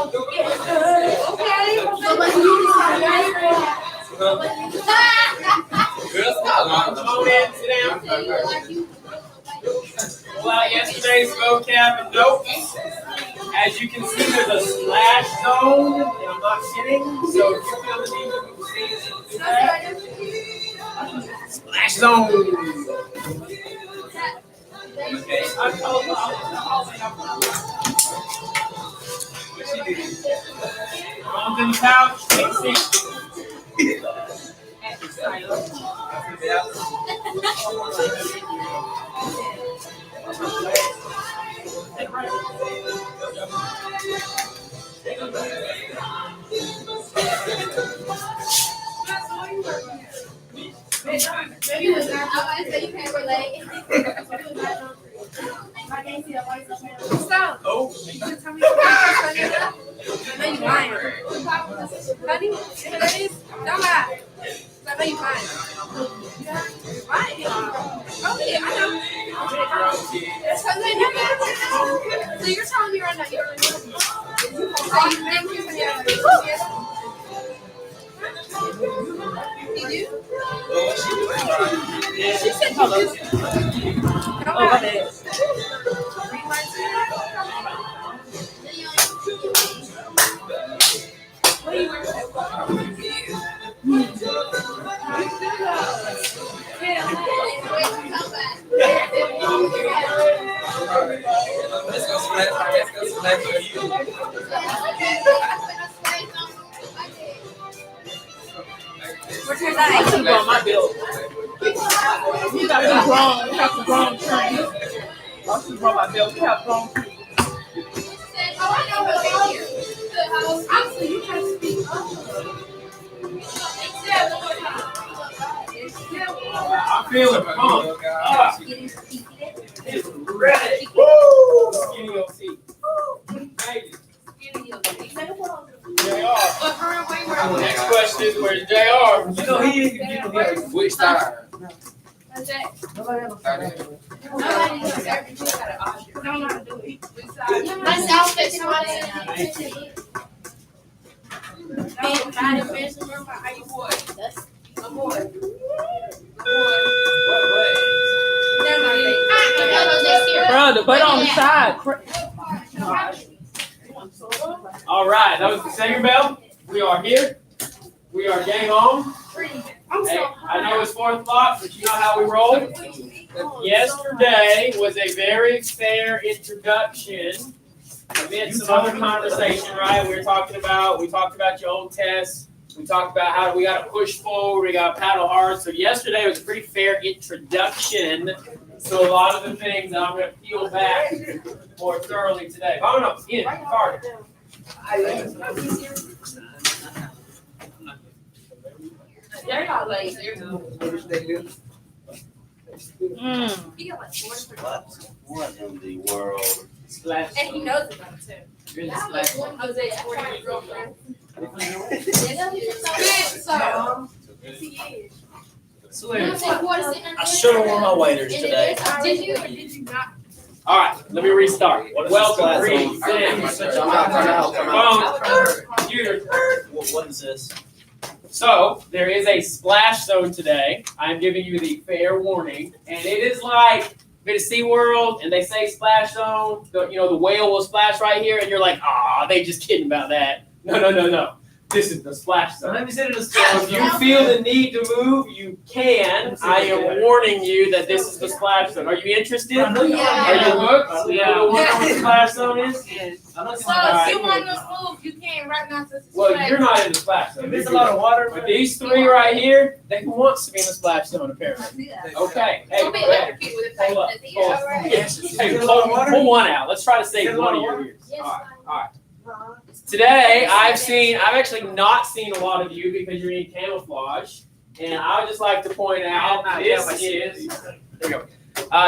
Come on in, sit down. Pull out yesterday's vocab and notes. As you can see, there's a splash zone, and I'm not kidding. So if you feel the need to do that, splash zone. Okay, I'm told arms in the pouch, take a seat. So you're telling me right now you don't you do? She said you do. Oh, my bad. What are you wearing? Let's go splash for you. Where's your knife? On my bill. You got to be grown. You have to grown trees. Once you grow my bill, you have grown trees. Oh, I know what they hear. Honestly, you can speak up. I'm feeling pumped. It's ready. Woo! Skinny OC. Made it. JR. Next question is, where's JR? You know he is. Which side? That's it. Nobody Nice outfit, somebody. How you boy? A boy. Bro, the butt on the side. All right, that was the singer bell. We are here. We are gang on. Hey, I know it's 4 o'clock, but you know how we roll. Yesterday was a very fair introduction. Amid some other conversation, right? We talked about your old tests. We talked about how we got to push forward, we got to paddle hard. So yesterday was a pretty fair introduction to a lot of the things that I'm going to peel back more thoroughly today. Oh no, in Carter. They're not late. What in the world? Splash. And he knows about it too. You're the splash. Jose, that's my girlfriend. I should have worn my waders today. Did you or did you not? All right, let me restart. Welcome, read, computer. What is this? So there is a splash zone today. I'm giving you the fair warning, and it is like been to SeaWorld and they say splash zone. The whale will splash right here, and you're like, they just kidding about that. No. This is the splash zone. Let me sit in the So if you feel the need to move, you can. I am warning you that this is the splash zone. Are you interested? Yeah. Are you hooked? You know what the splash zone is? So if you want to move, you can't right now. Well, you're not in the splash zone. There's a lot of water. But these three right here, they wants to be in the splash zone apparently. Okay. Hey, Don't be hold electrocuted with it. up. Hey, pull one out. Let's try to save one of your ears. All right. Today, I've actually not seen a lot of you because you're in camouflage, and I would just like to point out this is, there you go.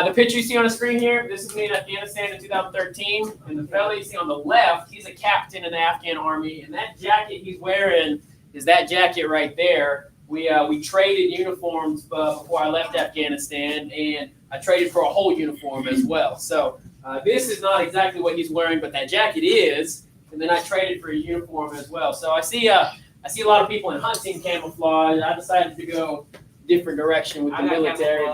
The picture you see on the screen here, this is me in Afghanistan in 2013, and the fellow you see on the left, he's a captain in the Afghan army, and that jacket he's wearing is that jacket right there. We traded uniforms before I left Afghanistan, and I traded for a whole uniform as well. So this is not exactly what he's wearing, but that jacket is. and then I traded for a uniform as well. So I see a lot of people in hunting camouflage. I decided to go a different direction with the military.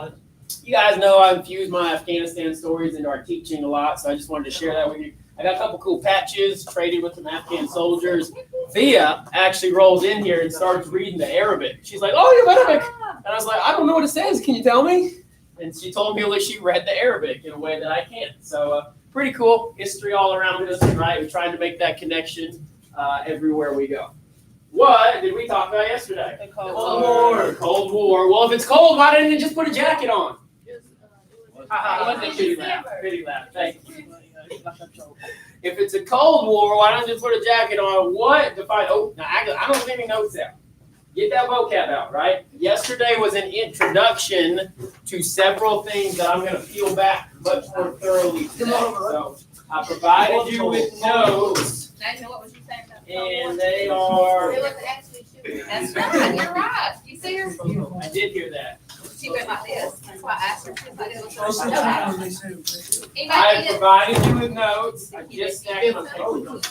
You guys know I've infused my Afghanistan stories into our teaching a lot, so I just wanted to share that with you. I got a couple cool patches, traded with some Afghan soldiers. Thea actually rolls in here and starts reading the Arabic. She's like, "Oh, you're Arabic," and I was like, "I don't know what it says. Can you tell me?" And she told me that she read the Arabic in a way that I can't. So pretty cool history all around us, right? We're trying to make that connection everywhere we go. What did we talk about yesterday? The Cold War. Cold War. Well, if it's cold, why didn't you just put a jacket on? Pretty loud. Pretty loud. Thank you. If it's a Cold War, why don't you put a jacket on? What define? Oh, now I don't have any notes out. Get that vocab out, right? Yesterday was an introduction to several things that I'm going to peel back much more thoroughly today. So I provided you with notes, What was you saying about and they are. It was actually shooting. That's right. You're right. You see her? I did hear that. She went like this. That's why I asked her. She was like this. I provided you with notes. I just stacked my notes.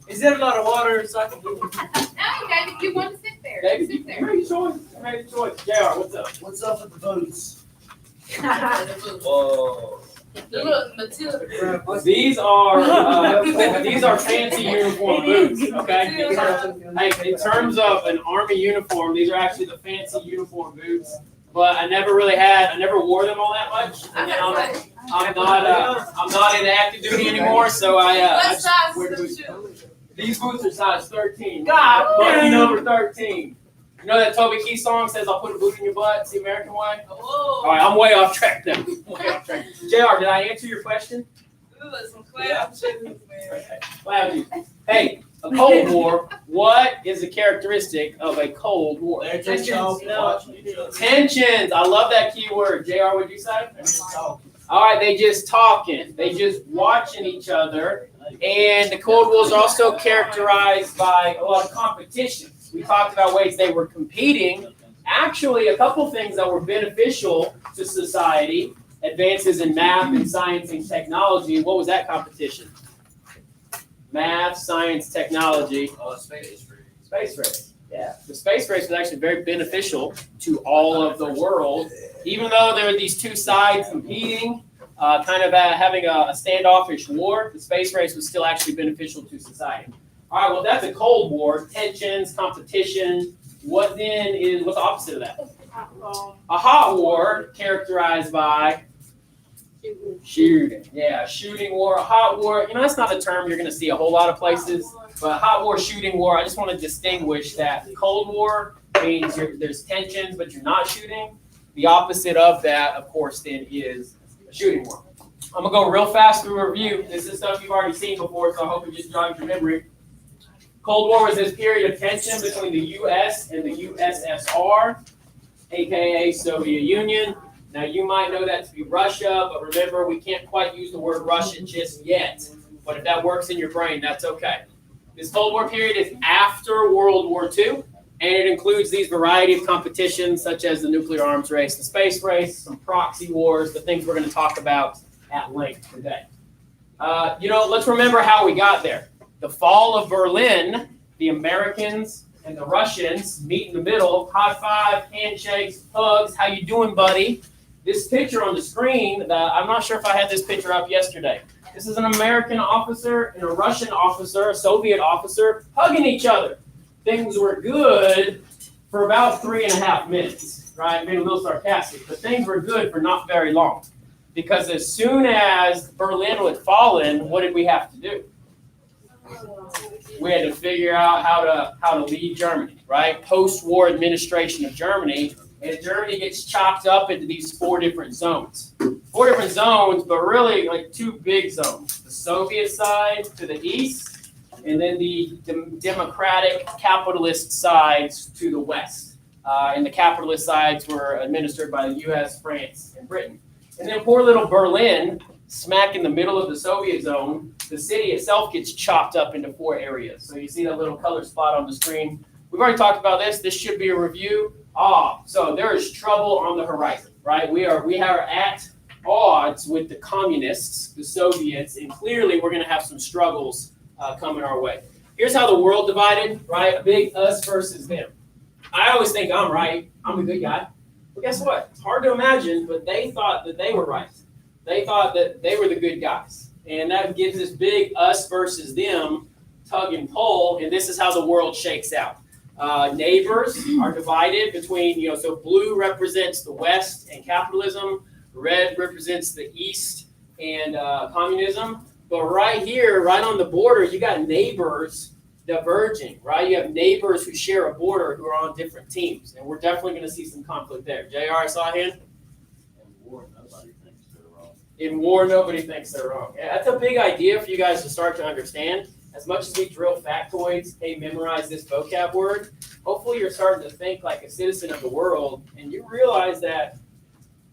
Is there a lot of water so I can do it? No, David, you want to sit there. David, Sit you there. made a choice. You made a choice. JR, what's up? What's up with the boots? Whoa. Look, Matilda. These are fancy uniform boots. Okay. Hey, in terms of an army uniform, these are actually the fancy uniform boots. But I never wore them all that much. And then I'm not in active duty anymore, so What I size wear is them boots. shoes? These boots are size 13. God, lucky number 13. You know that Toby Keith song says, "I'll put a boot in your butt." It's the American way. All right, I'm way off track now. Way off track. JR, did I answer your question? Some cloud shoes, man. Glad you. Hey, a Cold War. What is the characteristic of a Cold War? They're just talking, watching each other. Tensions. I love that key word. JR, what'd you say? All right, they just talking. They just watching each other. And the Cold Wars are also characterized by a lot of competition. We talked about ways they were competing. Actually, a couple things that were beneficial to society, advances in math and science and technology. What was that competition? Math, science, technology. Space race. Space race. Yeah. The space race was actually very beneficial to all of the world. Even though there were these two sides competing, having a standoffish war, the space race was still actually beneficial to society. All right, well, that's a Cold War. Tensions, competition. What's the opposite of that? A hot war characterized by shooting. Yeah, shooting war, a hot war. You know, that's not a term you're going to see a whole lot of places, but hot war, shooting war. I just want to distinguish that Cold War means there's tensions, but you're not shooting. The opposite of that, of course, then is a shooting war. I'm going to go real fast through a review. This is stuff you've already seen before, so I hope it just jogs your memory. Cold War was this period of tension between the U.S. and the USSR, aka Soviet Union. Now, you might know that to be Russia, but remember, we can't quite use the word Russia just yet. But if that works in your brain, that's okay. This Cold War period is after World War II, and it includes these variety of competitions, such as the nuclear arms race, the space race, some proxy wars, the things we're going to talk about at length today. Let's remember how we got there. The fall of Berlin, the Americans and the Russians meet in the middle, high five, handshakes, hugs, how you doing, buddy? This picture on the screen, I'm not sure if I had this picture up yesterday. This is an American officer and a Russian officer, a Soviet officer, hugging each other. Things were good for about 3.5 minutes, right? Being a little sarcastic, but things were good for not very long. Because as soon as Berlin had fallen, what did we have to do? We had to figure out how to lead Germany, right? Post-war administration of Germany, and Germany gets chopped up into these 4 different zones. 4 different zones, but really like 2 big zones. The Soviet side to the east, and then the democratic capitalist sides to the west. And the capitalist sides were administered by the U.S., France, and Britain. And then poor little Berlin, smack in the middle of the Soviet zone, the city itself gets chopped up into 4 areas. So you see that little color spot on the screen. We've already talked about this. This should be a review. So there is trouble on the horizon, right? We are at odds with the communists, the Soviets, and clearly we're going to have some struggles coming our way. Here's how the world divided, right? A big us versus them. I always think I'm right. I'm a good guy. But guess what? It's hard to imagine, but they thought that they were right. They thought that they were the good guys. And that gives this big us versus them tug and pull, and this is how the world shakes out. Neighbors are divided between, so blue represents the West and capitalism, red represents the East and communism. But right here, right on the border, you got neighbors diverging, right? You have neighbors who share a border who are on different teams, and we're definitely going to see some conflict there. JR, I saw a hand. In war, nobody thinks they're wrong. In war, nobody thinks they're wrong. Yeah, that's a big idea for you guys to start to understand. As much as we drill factoids, hey, memorize this vocab word, hopefully you're starting to think like a citizen of the world, and you realize that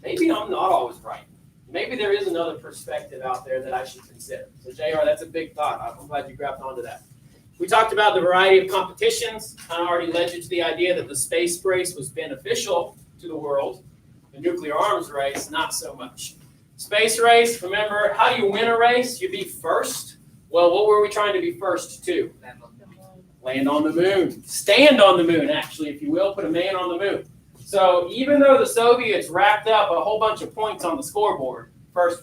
maybe I'm not always right. Maybe there is another perspective out there that I should consider. So JR, that's a big thought. I'm glad you grabbed onto that. We talked about the variety of competitions. I already led you to the idea that the space race was beneficial to the world. The nuclear arms race, not so much. Space race, remember, how do you win a race? You be first. Well, what were we trying to be first to? Land on the moon. Stand on the moon, actually, if you will. Put a man on the moon. So even though the Soviets racked up a whole bunch of points on the scoreboard, first,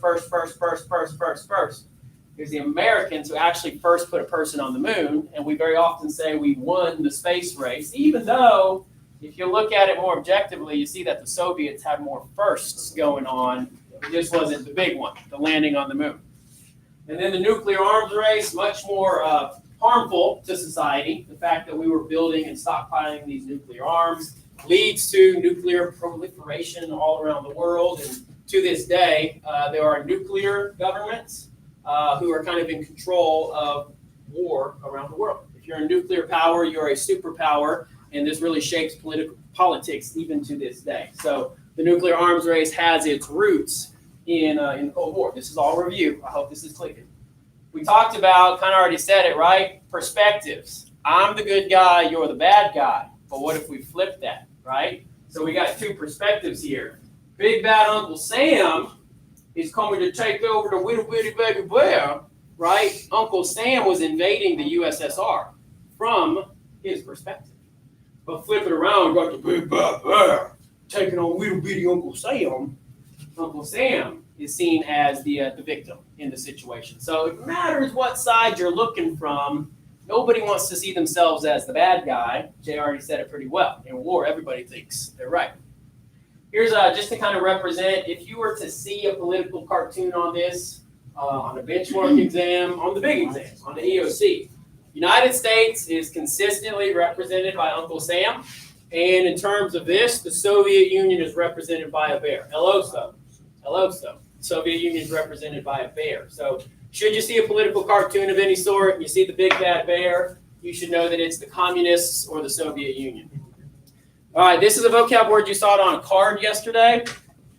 it was the Americans who actually first put a person on the moon, and we very often say we won the space race, even though if you look at it more objectively, you see that the Soviets had more firsts going on. It just wasn't the big one, the landing on the moon. And then the nuclear arms race, much more harmful to society. The fact that we were building and stockpiling these nuclear arms leads to nuclear proliferation all around the world. And to this day, there are nuclear governments who are kind of in control of war around the world. If you're a nuclear power, you're a superpower, and this really shapes politics even to this day. So the nuclear arms race has its roots in the Cold War. This is all review. I hope this is clicking. We talked about, kind of already said it, right? Perspectives. I'm the good guy, you're the bad guy. But what if we flip that, right? So we got two perspectives here. Big bad Uncle Sam is coming to take over the little bitty baby bear, right? Uncle Sam was invading the USSR from his perspective. But flip it around, got the big bad bear taking on little bitty Uncle Sam. Uncle Sam is seen as the victim in the situation. So it matters what side you're looking from. Nobody wants to see themselves as the bad guy. Jay already said it pretty well. In war, everybody thinks they're right. Here's just to kind of represent, if you were to see a political cartoon on this, on a benchmark exam, on the big exams, on the EOC, United States is consistently represented by Uncle Sam. And in terms of this, the Soviet Union is represented by a bear. Hello. Soviet Union is represented by a bear. So should you see a political cartoon of any sort, and you see the big bad bear, you should know that it's the communists or the Soviet Union. All right, this is a vocab word you saw it on a card yesterday.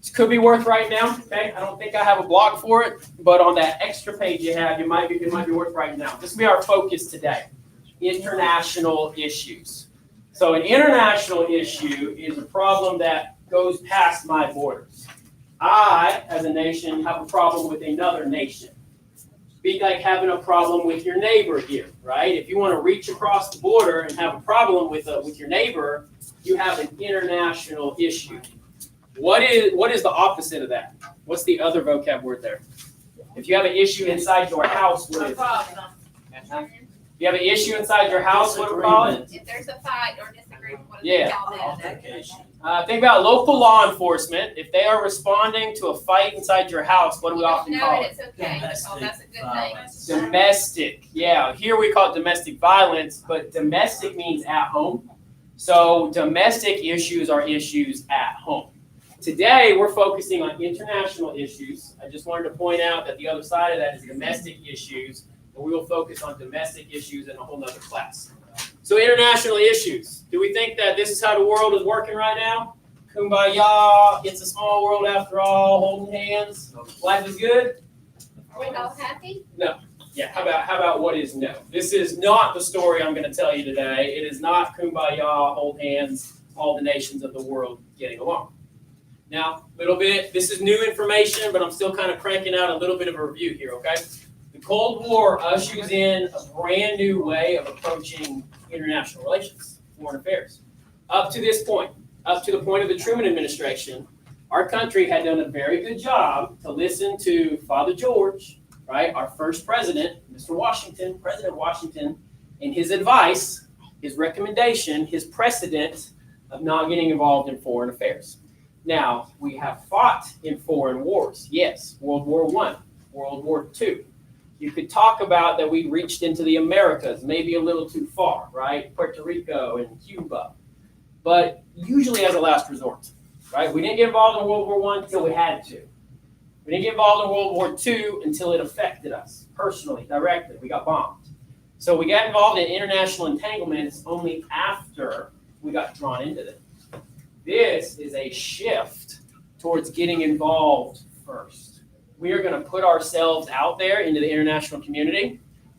This could be worth writing down. Okay, I don't think I have a block for it, but on that extra page you have, it might be worth writing down. This will be our focus today: international issues. So an international issue is a problem that goes past my borders. I, as a nation, have a problem with another nation. Be like having a problem with your neighbor here, right? If you want to reach across the border and have a problem with your neighbor, you have an international issue. What is the opposite of that? What's the other vocab word there? If you have an issue inside your house, what is it? You have an issue inside your house, what do we call it? If there's a fight or disagreement, what do Yeah. they call that? Altercation. Think about local law enforcement. If they are responding to a fight inside your house, what do we often No, call it? it's okay. Oh, that's a good thing. Domestic. Yeah, here we call it domestic violence, but domestic means at home. So domestic issues are issues at home. Today, we're focusing on international issues. I just wanted to point out that the other side of that is domestic issues, and we will focus on domestic issues in a whole nother class. So international issues. Do we think that this is how the world is working right now? Kumbaya, it's a small world after all, holding hands, life is good? Are we all happy? Yeah, how about what is no? This is not the story I'm going to tell you today. It is not kumbaya, hold hands, all the nations of the world getting along. Now, this is new information, but I'm still kind of cranking out a little bit of a review here, okay? The Cold War ushers in a brand new way of approaching international relations, foreign affairs. Up to this point, up to the point of the Truman administration, our country had done a very good job to listen to Father George, right, our first president, Mr. Washington, President Washington, and his advice, his recommendation, his precedent of not getting involved in foreign affairs. Now, we have fought in foreign wars. Yes, World War I, World War II. You could talk about that we reached into the Americas, maybe a little too far, right? Puerto Rico and Cuba. But usually as a last resort, right? We didn't get involved in World War I until we had to. We didn't get involved in World War II until it affected us personally, directly. We got bombed. So we got involved in international entanglements only after we got drawn into them. This is a shift towards getting involved first. We are going to put ourselves out there into the international community.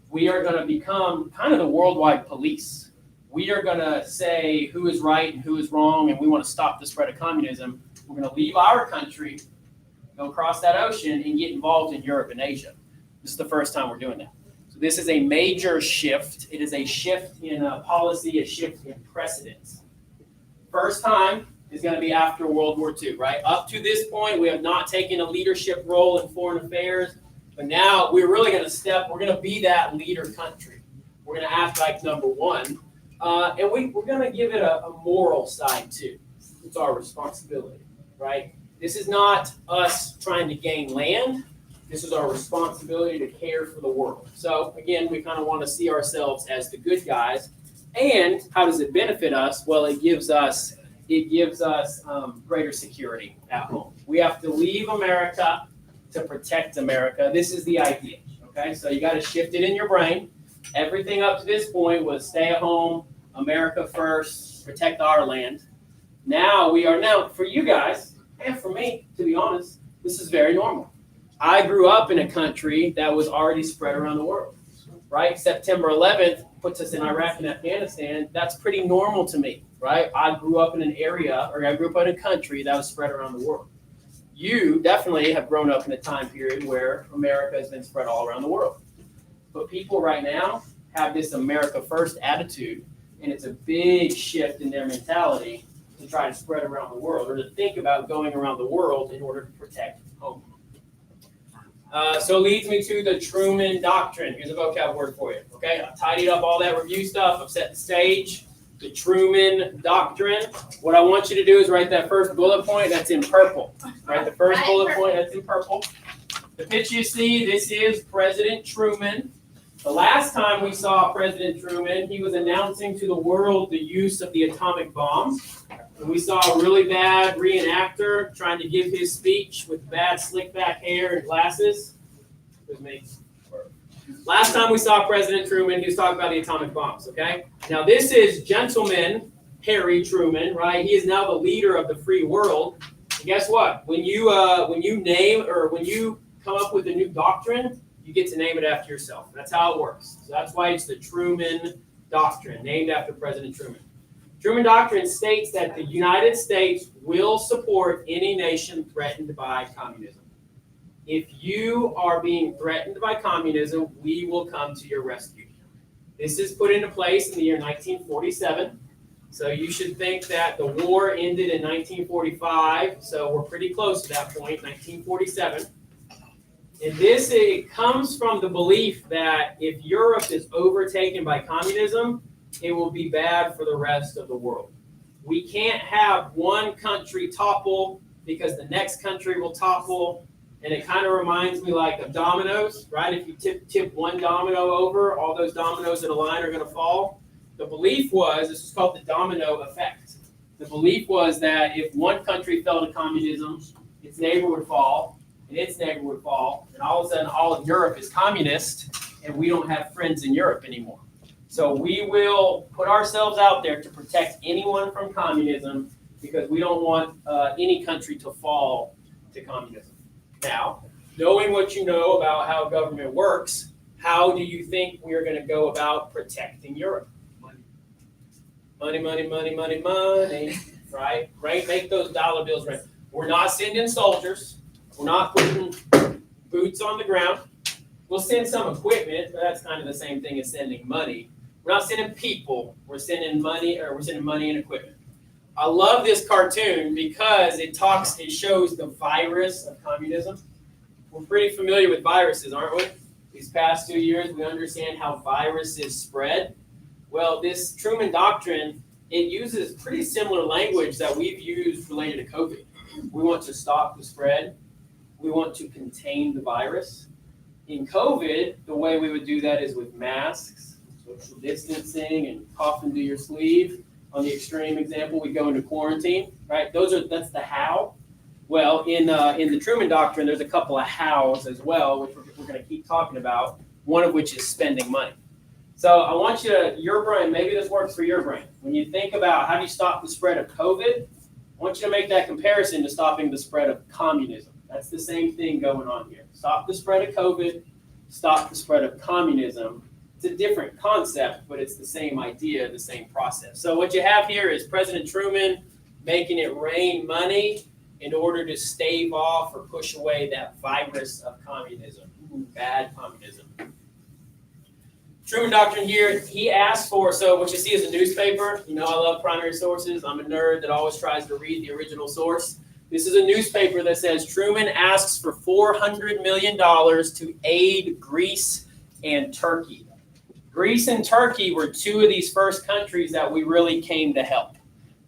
We are going to become kind of the worldwide police. We are going to say who is right and who is wrong, and we want to stop the spread of communism. We're going to leave our country, go across that ocean, and get involved in Europe and Asia. This is the first time we're doing that. So this is a major shift. It is a shift in policy, a shift in precedence. First time is going to be after World War II, right? Up to this point, we have not taken a leadership role in foreign affairs, but now we're really going to we're going to be that leader country. We're going to act like number one, and we're going to give it a moral side too. It's our responsibility, right? This is not us trying to gain land. This is our responsibility to care for the world. So again, we kind of want to see ourselves as the good guys. And how does it benefit us? Well, it gives us greater security at home. We have to leave America to protect America. This is the idea, okay? So you got to shift it in your brain. Everything up to this point was stay at home, America first, protect our land. Now for you guys, and for me, to be honest, this is very normal. I grew up in a country that was already spread around the world, right? September 11th puts us in Iraq and Afghanistan. That's pretty normal to me, right? I grew up in a country that was spread around the world. You definitely have grown up in a time period where America has been spread all around the world. But people right now have this America first attitude, and it's a big shift in their mentality to try to spread around the world or to think about going around the world in order to protect home. So leads me to the Truman Doctrine. Here's a vocab word for you. Okay, I've tidied up all that review stuff. I've set the stage. The Truman Doctrine. What I want you to do is write that first bullet point that's in purple. Right, the first bullet point that's in purple. The picture you see, this is President Truman. The last time we saw President Truman, he was announcing to the world the use of the atomic bomb. And we saw a really bad reenactor trying to give his speech with bad slick back hair and glasses. It was me. Last time we saw President Truman, he was talking about the atomic bombs, okay? Now this is Gentleman Harry Truman, right? He is now the leader of the free world. And guess what? When you name or when you come up with a new doctrine, you get to name it after yourself. That's how it works. So that's why it's the Truman Doctrine, named after President Truman. Truman Doctrine states that the United States will support any nation threatened by communism. If you are being threatened by communism, we will come to your rescue. This is put into place in the year 1947. So you should think that the war ended in 1945. So we're pretty close to that point, 1947. And it comes from the belief that if Europe is overtaken by communism, it will be bad for the rest of the world. We can't have one country topple because the next country will topple. And it kind of reminds me like of dominoes, right? If you tip one domino over, all those dominoes in a line are going to fall. The belief was, this is called the domino effect. The belief was that if one country fell to communism, its neighbor would fall, and its neighbor would fall, and all of a sudden all of Europe is communist, and we don't have friends in Europe anymore. So we will put ourselves out there to protect anyone from communism because we don't want any country to fall to communism. Now, knowing what you know about how government works, how do you think we are going to go about protecting Europe? Money, money, money, money, money, right? Right? Make those dollar bills right. We're not sending soldiers. We're not putting boots on the ground. We'll send some equipment, but that's kind of the same thing as sending money. We're not sending people, we're sending money and equipment. I love this cartoon because it shows the virus of communism. We're pretty familiar with viruses, aren't we? These past 2 years, we understand how viruses spread. Well, this Truman Doctrine, it uses pretty similar language that we've used related to COVID. We want to stop the spread. We want to contain the virus. In COVID, the way we would do that is with masks, social distancing, and cough into your sleeve. On the extreme example, we go into quarantine, right? That's the how. Well, in the Truman Doctrine, there's a couple of hows as well, which we're going to keep talking about, one of which is spending money. So I want your brain, maybe this works for your brain. When you think about how do you stop the spread of COVID, I want you to make that comparison to stopping the spread of communism. That's the same thing going on here. Stop the spread of COVID, stop the spread of communism. It's a different concept, but it's the same idea, the same process. So what you have here is President Truman making it rain money in order to stave off or push away that virus of communism, bad communism. Truman Doctrine here, he asked for, so what you see is a newspaper. You know I love primary sources. I'm a nerd that always tries to read the original source. This is a newspaper that says Truman asks for $400 million to aid Greece and Turkey. Greece and Turkey were two of these first countries that we really came to help.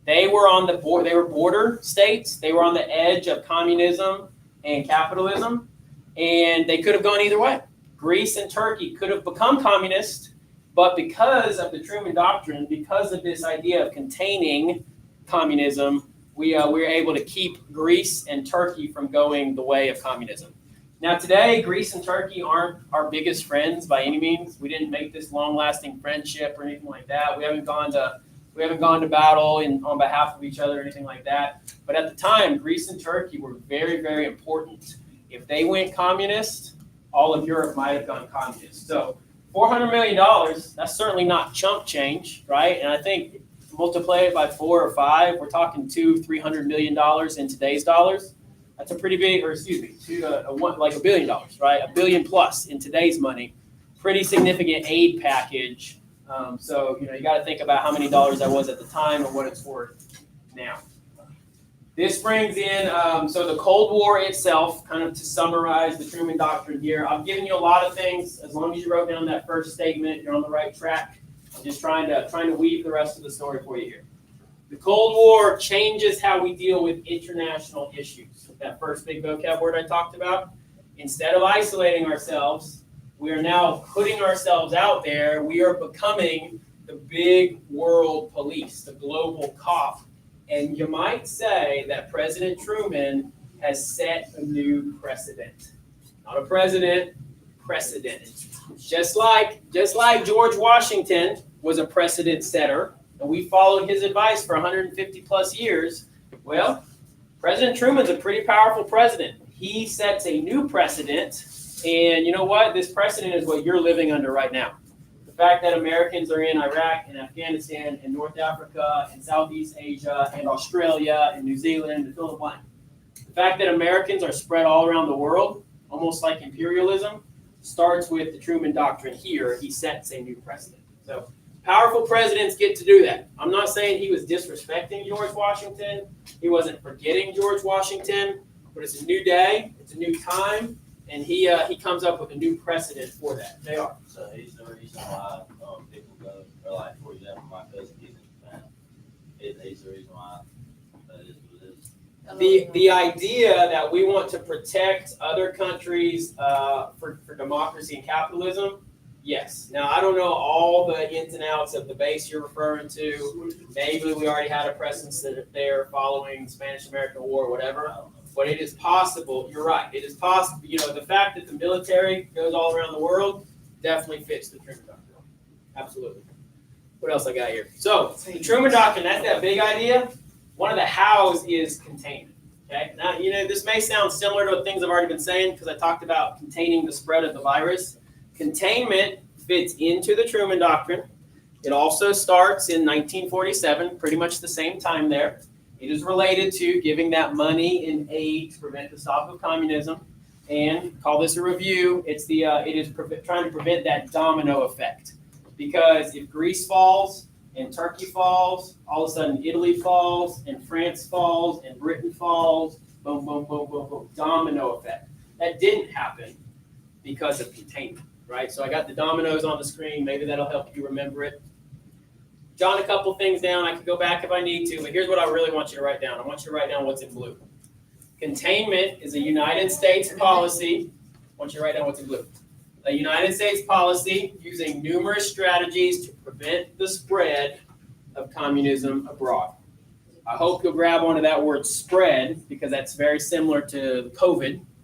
They were on the board. They were border states. They were on the edge of communism and capitalism, and they could have gone either way. Greece and Turkey could have become communist, but because of the Truman Doctrine, because of this idea of containing communism, we were able to keep Greece and Turkey from going the way of communism. Now today, Greece and Turkey aren't our biggest friends by any means. We didn't make this long-lasting friendship or anything like that. We haven't gone to battle on behalf of each other or anything like that. But at the time, Greece and Turkey were very, very important. If they went communist, all of Europe might have gone communist. So $400 million, that's certainly not chump change, right? And I think multiply it by 4 or 5, we're talking $200-300 million in today's dollars. That's a pretty big, or excuse me, like $1 billion, right? $1 billion plus in today's money. Pretty significant aid package. So you got to think about how many dollars that was at the time and what it's worth now. This brings in, so the Cold War itself, kind of to summarize the Truman Doctrine here. I've given you a lot of things. As long as you wrote down that first statement, you're on the right track. I'm just trying to weave the rest of the story for you here. The Cold War changes how we deal with international issues. That first big vocab word I talked about. Instead of isolating ourselves, we are now putting ourselves out there. We are becoming the big world police, the global cop. And you might say that President Truman has set a new precedent. Not a president, precedent. Just like George Washington was a precedent setter, and we followed his advice for 150 plus years, well, President Truman's a pretty powerful president. He sets a new precedent, and you know what? This precedent is what you're living under right now. The fact that Americans are in Iraq and Afghanistan and North Africa and Southeast Asia and Australia and New Zealand and fill in the blank. The fact that Americans are spread all around the world, almost like imperialism, starts with the Truman Doctrine here. He sets a new precedent. So powerful presidents get to do that. I'm not saying he was disrespecting George Washington. He wasn't forgetting George Washington, but it's a new day, it's a new time, and he comes up with a new precedent for that. They are. So he's the reason why people go, or like, for example, my cousin, he's in Japan. He's the reason why that is what it is. The idea that we want to protect other countries for democracy and capitalism, yes. Now, I don't know all the ins and outs of the base you're referring to. Maybe we already had a presence there following the Spanish-American War or whatever. But it is possible, you're right, it is possible, the fact that the military goes all around the world definitely fits the Truman Doctrine. Absolutely. What else I got here? So, the Truman Doctrine, that's that big idea. One of the hows is containment. Okay? Now, this may sound similar to things I've already been saying because I talked about containing the spread of the virus. Containment fits into the Truman Doctrine. It also starts in 1947, pretty much the same time there. It is related to giving that money in aid to prevent the stop of communism. and call this a review. It is trying to prevent that domino effect, because if Greece falls and Turkey falls, all of a sudden Italy falls and France falls and Britain falls. Boom, boom, boom, boom, boom. Domino effect. That didn't happen because of containment, right? So I got the dominoes on the screen. Maybe that'll help you remember it. Jot a couple things down. I can go back if I need to, but here's what I really want you to write down. I want you to write down what's in blue. Containment is a United States policy. I want you to write down what's in blue. A United States policy using numerous strategies to prevent the spread of communism abroad. I hope you'll grab onto that word spread, because that's very similar to the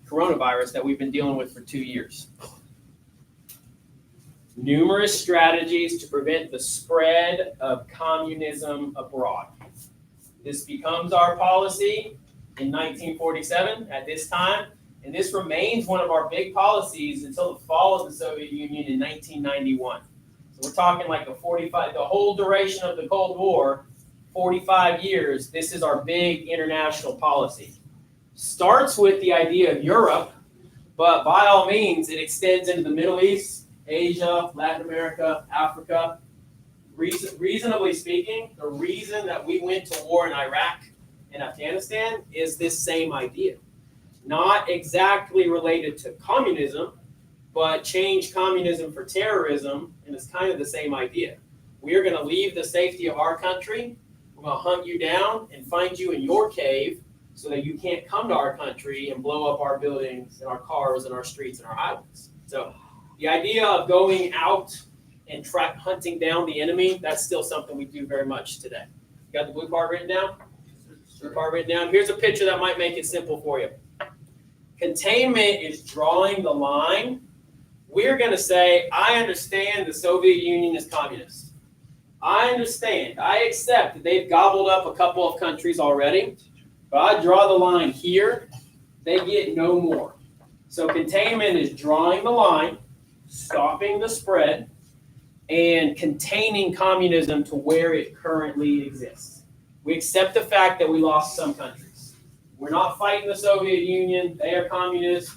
coronavirus that we've been dealing with for 2 years. Numerous strategies to prevent the spread of communism abroad. This becomes our policy in 1947 at this time, and this remains one of our big policies until the fall of the Soviet Union in 1991. So we're talking like the whole duration of the Cold War, 45 years, this is our big international policy. Starts with the idea of Europe, but by all means, it extends into the Middle East, Asia, Latin America, Africa. Reasonably speaking, the reason that we went to war in Iraq and Afghanistan is this same idea. Not exactly related to communism, but change communism for terrorism, and it's kind of the same idea. We are going to leave the safety of our country. We're going to hunt you down and find you in your cave so that you can't come to our country and blow up our buildings and our cars and our streets and our highways. So the idea of going out and hunting down the enemy, that's still something we do very much today. You got the blue part written down? Blue part written down. Here's a picture that might make it simple for you. Containment is drawing the line. We're going to say, I understand the Soviet Union is communist. I understand. I accept that they've gobbled up a couple of countries already, but I draw the line here. They get no more. So containment is drawing the line, stopping the spread, and containing communism to where it currently exists. We accept the fact that we lost some countries. We're not fighting the Soviet Union. They are communist.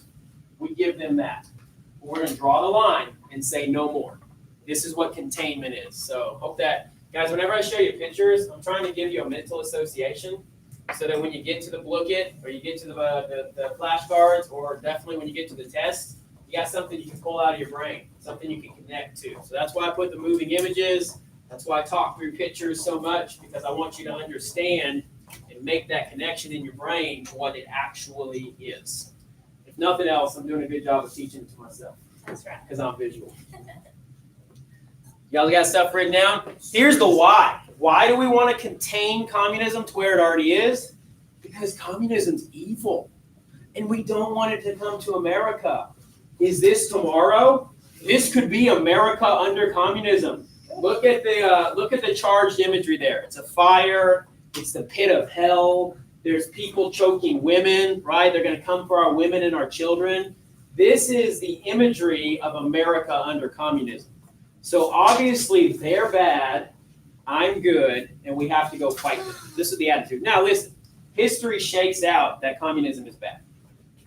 We give them that. We're going to draw the line and say no more. This is what containment is. So hope that, guys, whenever I show you pictures, I'm trying to give you a mental association so that when you get to the booklet or you get to the flashcards, or definitely when you get to the test, you got something you can pull out of your brain, something you can connect to. So that's why I put the moving images. That's why I talk through pictures so much, because I want you to understand and make that connection in your brain to what it actually is. If nothing else, I'm doing a good job of teaching it to myself. That's right. Because I'm visual. Y'all got stuff written down? Here's the why. Why do we want to contain communism to where it already is? Because communism's evil. And we don't want it to come to America. Is this tomorrow? This could be America under communism. Look at the charged imagery there. It's a fire. It's the pit of hell. There's people choking women, right? They're going to come for our women and our children. This is the imagery of America under communism. So obviously they're bad, I'm good, and we have to go fight them. This is the attitude. Now listen, history shakes out that communism is bad.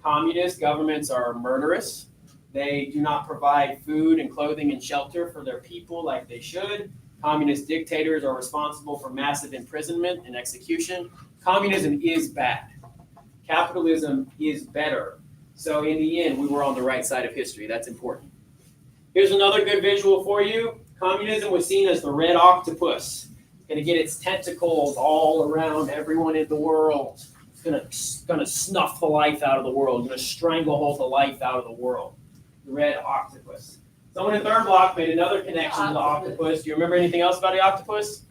Communist governments are murderous. They do not provide food and clothing and shelter for their people like they should. Communist dictators are responsible for massive imprisonment and execution. Communism is bad. Capitalism is better. So in the end, we were on the right side of history. That's important. Here's another good visual for you. Communism was seen as the red octopus. It's going to get its tentacles all around everyone in the world. It's going to snuff the life out of the world. It's going to stranglehold the life out of the world. The red octopus. Someone in third block made another connection to the octopus. Do you remember anything else about the octopus?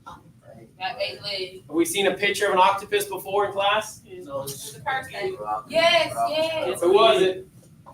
Got 8 legs. Have we seen a picture of an octopus before in class? Who's the person? Yes, yes. Who was it?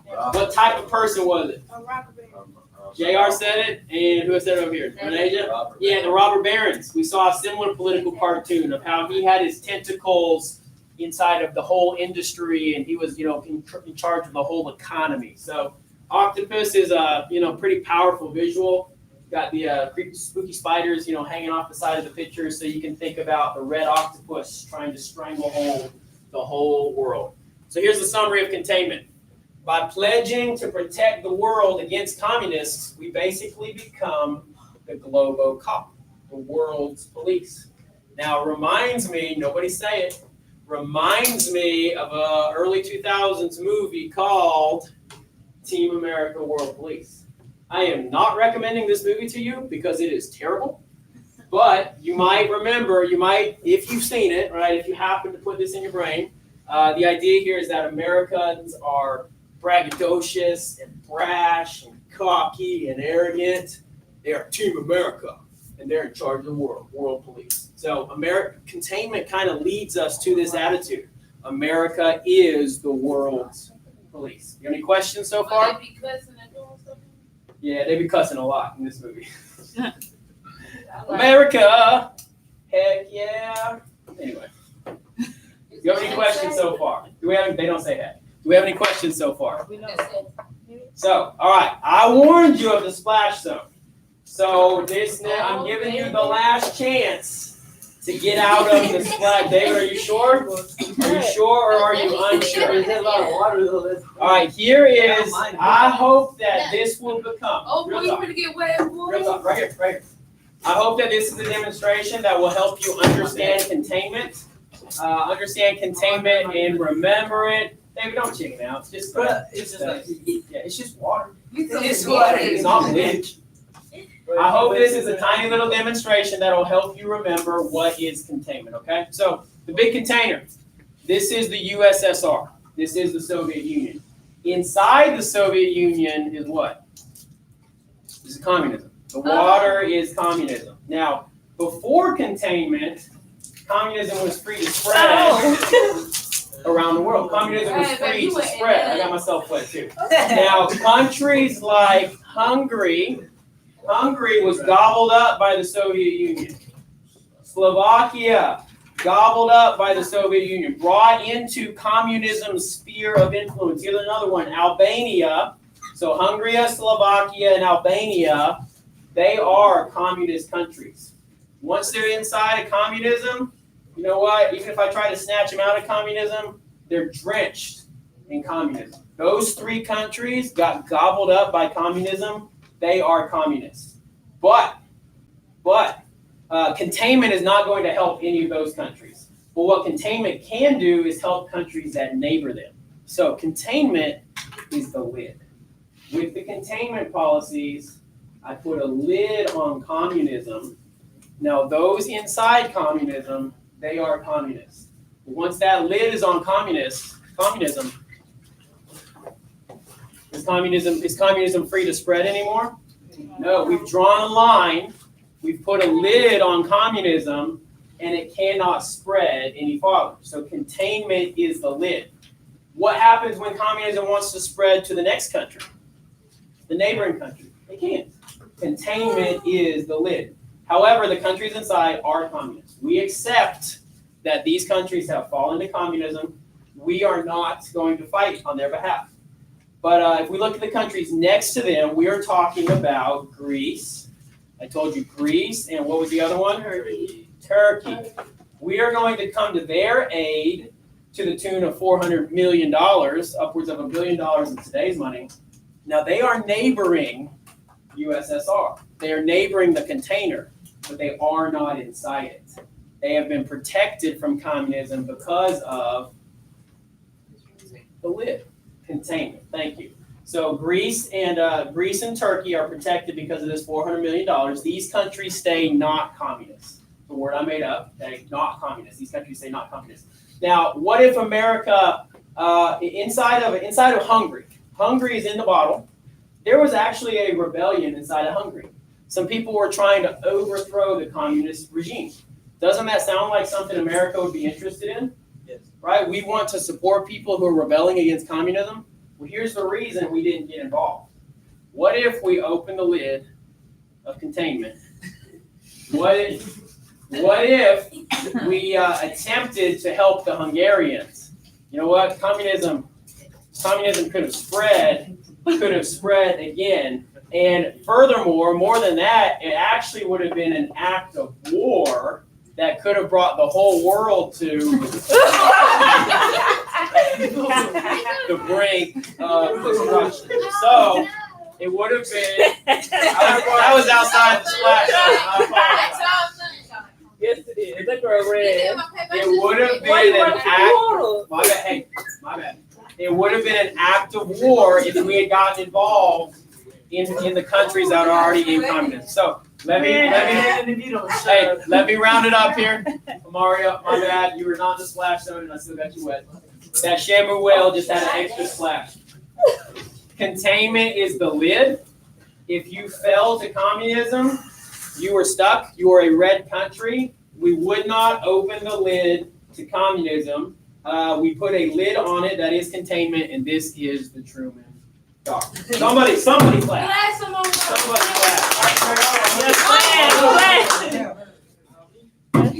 What type of person was it? A robber baron. JR said it, and who said it over here? Renasia? Yeah, the robber barons. We saw a similar political cartoon of how he had his tentacles inside of the whole industry, and he was, in charge of the whole economy. So octopus is a, pretty powerful visual. Got the creepy, spooky spiders, hanging off the side of the picture, so you can think about the red octopus trying to stranglehold the whole world. So here's the summary of containment. By pledging to protect the world against communists, we basically become the Globo Cop, the world's police. Now, reminds me, nobody say it, reminds me of a early 2000s movie called Team America World Police. I am not recommending this movie to you because it is terrible, but you might remember, if you've seen it, right, if you happen to put this in your brain, the idea here is that Americans are braggadocious and brash and cocky and arrogant. They are Team America, and they're in charge of the world police. So containment kind of leads us to this attitude. America is the world's police. You have any questions so far? They be cussing and doing stuff? Yeah, they be cussing a lot in this movie. America, heck yeah. Anyway, do you have any questions so far? They don't say heck. Do we have any questions so far? So, all right, I warned you of the splash zone. So I'm giving you the last chance to get out of the splash. David, are you sure? Are you sure or are you unsure? All right, here is, I hope that this will become. Oh, boy, you're going to get wet, boy. Right here. I hope that this is a demonstration that will help you understand containment. And remember it. David, don't chicken out. It's just water. It's water. It's not bleach. I hope this is a tiny little demonstration that will help you remember what is containment, okay? So, the big container. This is the USSR. This is the Soviet Union. Inside the Soviet Union is what? This is communism. The water is communism. Now, before containment, communism was free to spread around the world. Communism was free to spread. I got myself wet too. Now, countries like Hungary was gobbled up by the Soviet Union. Slovakia, gobbled up by the Soviet Union, brought into communism's sphere of influence. Here's another one, Albania. So Hungary, Slovakia, and Albania, they are communist countries. Once they're inside of communism, you know what? Even if I try to snatch them out of communism, they're drenched in communism. Those three countries got gobbled up by communism. They are communists. But containment is not going to help any of those countries. But what containment can do is help countries that neighbor them. So containment is the lid. With the containment policies, I put a lid on communism. Now, those inside communism, they are communists. Once that lid is on communism, is communism free to spread anymore? No, we've drawn a line, we've put a lid on communism, and it cannot spread any farther. So containment is the lid. What happens when communism wants to spread to the next country? The neighboring country? It can't. Containment is the lid. However, the countries inside are communist. We accept that these countries have fallen to communism. We are not going to fight on their behalf. But if we look at the countries next to them, we are talking about Greece. I told you Greece, and what was the other one? Turkey. We are going to come to their aid to the tune of $400 million, upwards of $1 billion in today's money. Now, they are neighboring USSR. They are neighboring the container, but they are not inside it. They have been protected from communism because of the lid. Containment. Thank you. So Greece and Turkey are protected because of this $400 million. These countries stay not communist. The word I made up. They not communist. These countries stay not communist. Now, what if America inside of Hungary? Hungary is in the bottle. There was actually a rebellion inside of Hungary. Some people were trying to overthrow the communist regime. Doesn't that sound like something America would be interested in? Yes. Right? We want to support people who are rebelling against communism. Well, here's the reason we didn't get involved. What if we open the lid of containment? What if we attempted to help the Hungarians? You know what? Communism could have spread again. And furthermore, more than that, it actually would have been an act of war that could have brought the whole world to the brink of destruction. So it would have been. That was outside the splash zone. Yes, it is. That girl red. It would have been an act. My bad. Hey, my bad. It would have been an act of war if we had gotten involved in the countries that are already in communism. So let me round it up here. Mario, my bad. You were not in the splash zone, and I still got you wet. That Shamu whale just had an extra splash. Containment is the lid. If you fell to communism, you were stuck. You are a red country. We would not open the lid to communism. We put a lid on it that is containment, and this is the Truman Doctrine. Somebody clap. Somebody clap.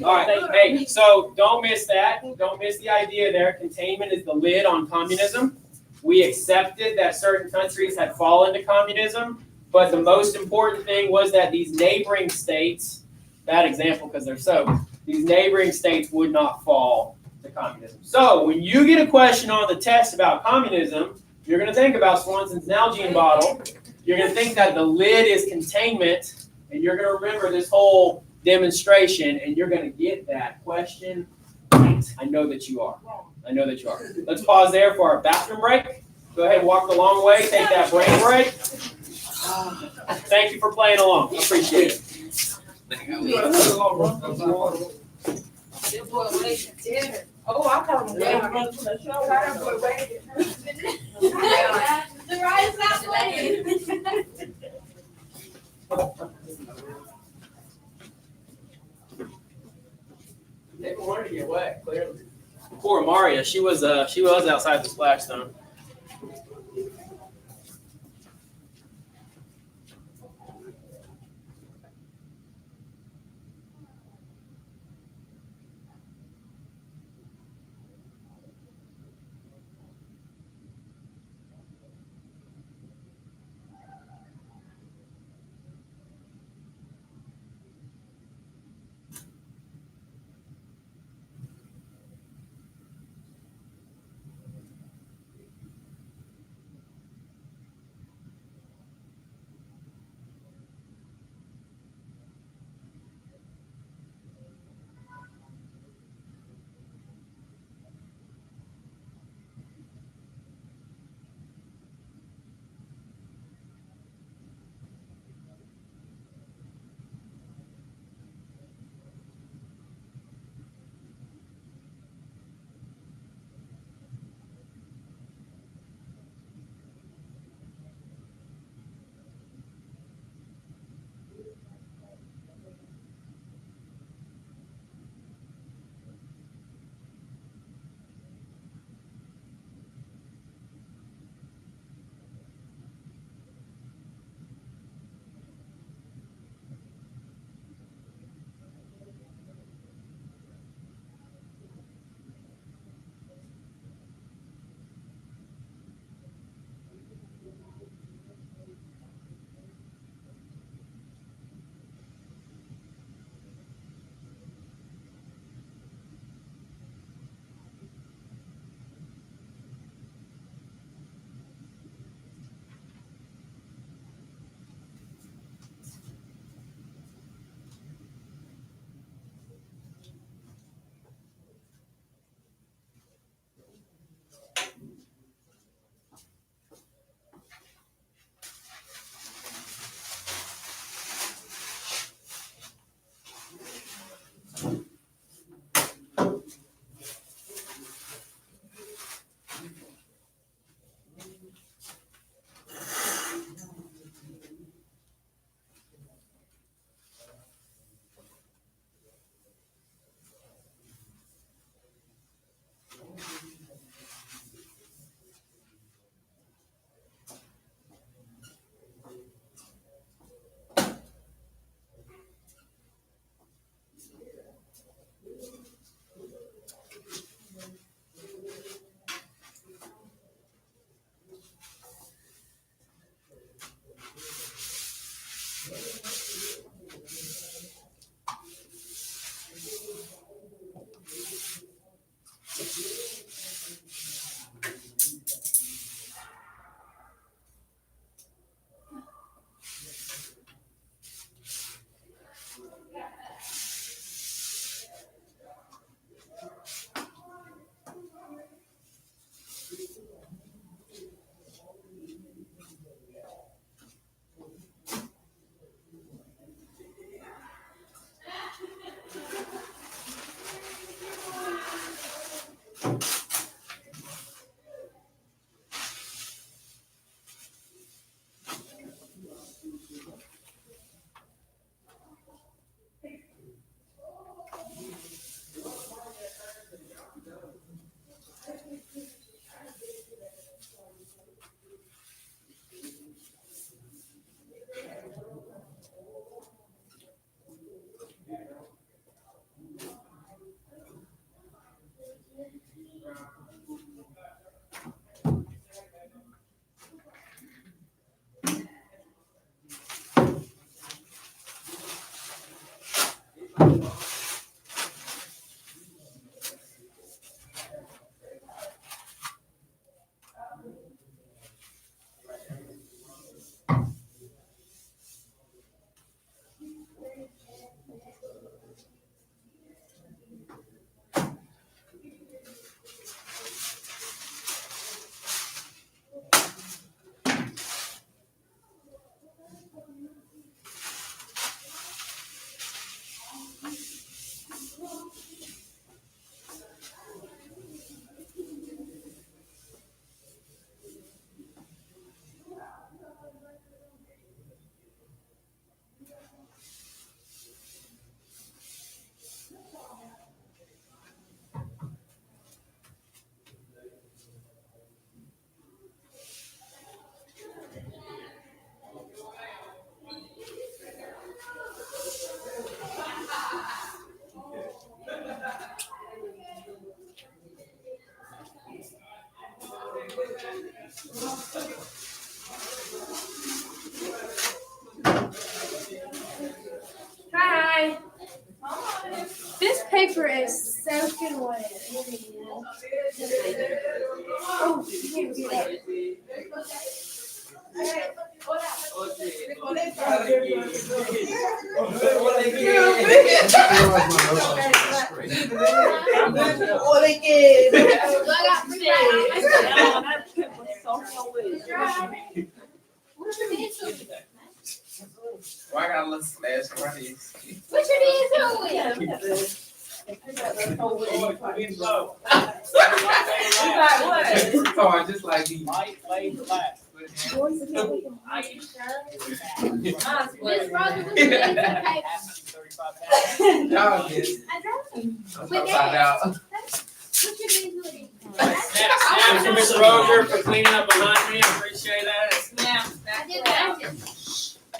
All right. Hey, so don't miss that. Don't miss the idea there. Containment is the lid on communism. We accepted that certain countries had fallen to communism, but the most important thing was that these neighboring states, bad example because they're so, these neighboring states would not fall to communism. So when you get a question on the test about communism, you're going to think about Swanson's Nalgene bottle. You're going to think that the lid is containment, and you're going to remember this whole demonstration, and you're going to get that question right. I know that you are. I know that you are. Let's pause there for our bathroom break. Go ahead and walk the long way. Take that brain break. Thank you for playing along. I appreciate it. Oh, I caught him down from the show. That boy waited. The ride is not playing. They wanted to get wet, clearly. Poor Maria, she was outside the splash zone. Why I got a little slash right here? What you did to it? So just like me. Light, laid flat. Miss Rosa, what you did to the paper? 35 Y'all just, I dropped it. I'm trying to find out. What you did to it? Snaps to Miss Roser for cleaning up behind me. I appreciate that. I did that.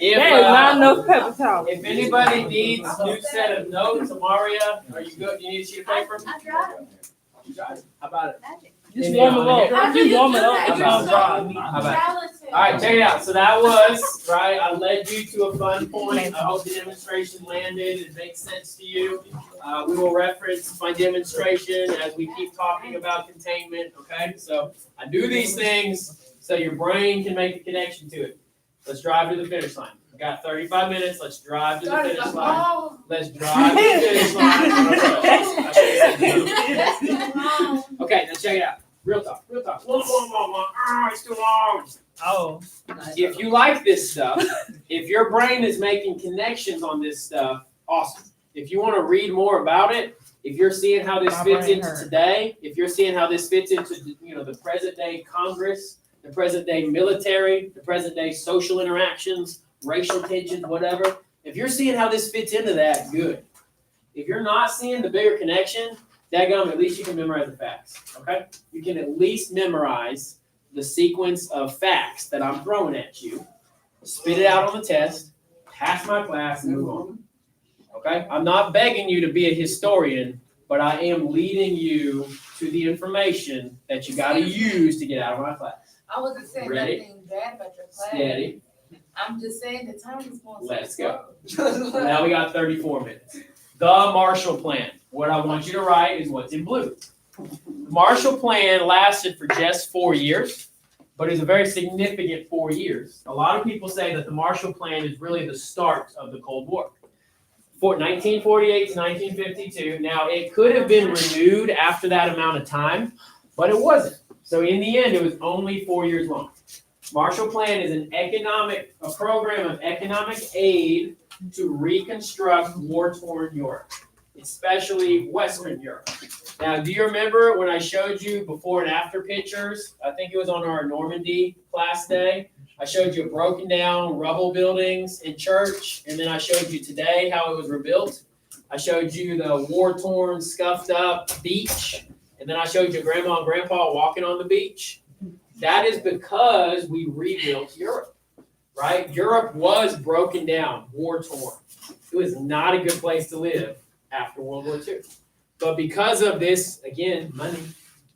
If, There's not enough paper towel. if anybody needs a new set of notes, Amaria, are you good? You need a sheet of paper? I dropped it. You got it. How about it? Just warm it up. Just warm it up. It's all dry. How about it? All right, check it out. So that was, right, I led you to a fun point. I hope the demonstration landed. It makes sense to you. We will reference my demonstration as we keep talking about containment, okay? So I do these things so your brain can make the connection to it. Let's drive to the finish line. We've got 35 minutes. Let's drive to the finish line. Let's drive to the finish line. Okay, now check it out. Real talk, real talk. It's too long. Oh. If you like this stuff, if your brain is making connections on this stuff, awesome. If you want to read more about it, if you're seeing how this My fits brain into hurt. today, if you're seeing how this fits into the present day Congress, the present day military, the present day social interactions, racial tensions, whatever. If you're seeing how this fits into that, good. If you're not seeing the bigger connection, daggum, at least you can memorize the facts, okay? You can at least memorize the sequence of facts that I'm throwing at you, spit it out on the test, pass my class, and move on, okay? I'm not begging you to be a historian, but I am leading you to the information that you got to use to get out of my class. I wasn't saying Ready? nothing bad about your class. Steady. I'm just saying the time is going. Let's go. Now we got 34 minutes. The Marshall Plan. What I want you to write is what's in blue. The Marshall Plan lasted for just 4 years, but it's a very significant 4 years. A lot of people say that the Marshall Plan is really the start of the Cold War. 1948 to 1952. Now, it could have been renewed after that amount of time, but it wasn't. So in the end, it was only 4 years long. Marshall Plan is a program of economic aid to reconstruct war-torn Europe, especially Western Europe. Now, do you remember when I showed you before and after pictures? I think it was on our Normandy class day. I showed you broken down rubble buildings in church, and then I showed you today how it was rebuilt. I showed you the war-torn, scuffed-up beach, and then I showed you Grandma and Grandpa walking on the beach. That is because we rebuilt Europe, right? Europe was broken down, war-torn. It was not a good place to live after World War II. But because of this, again, money,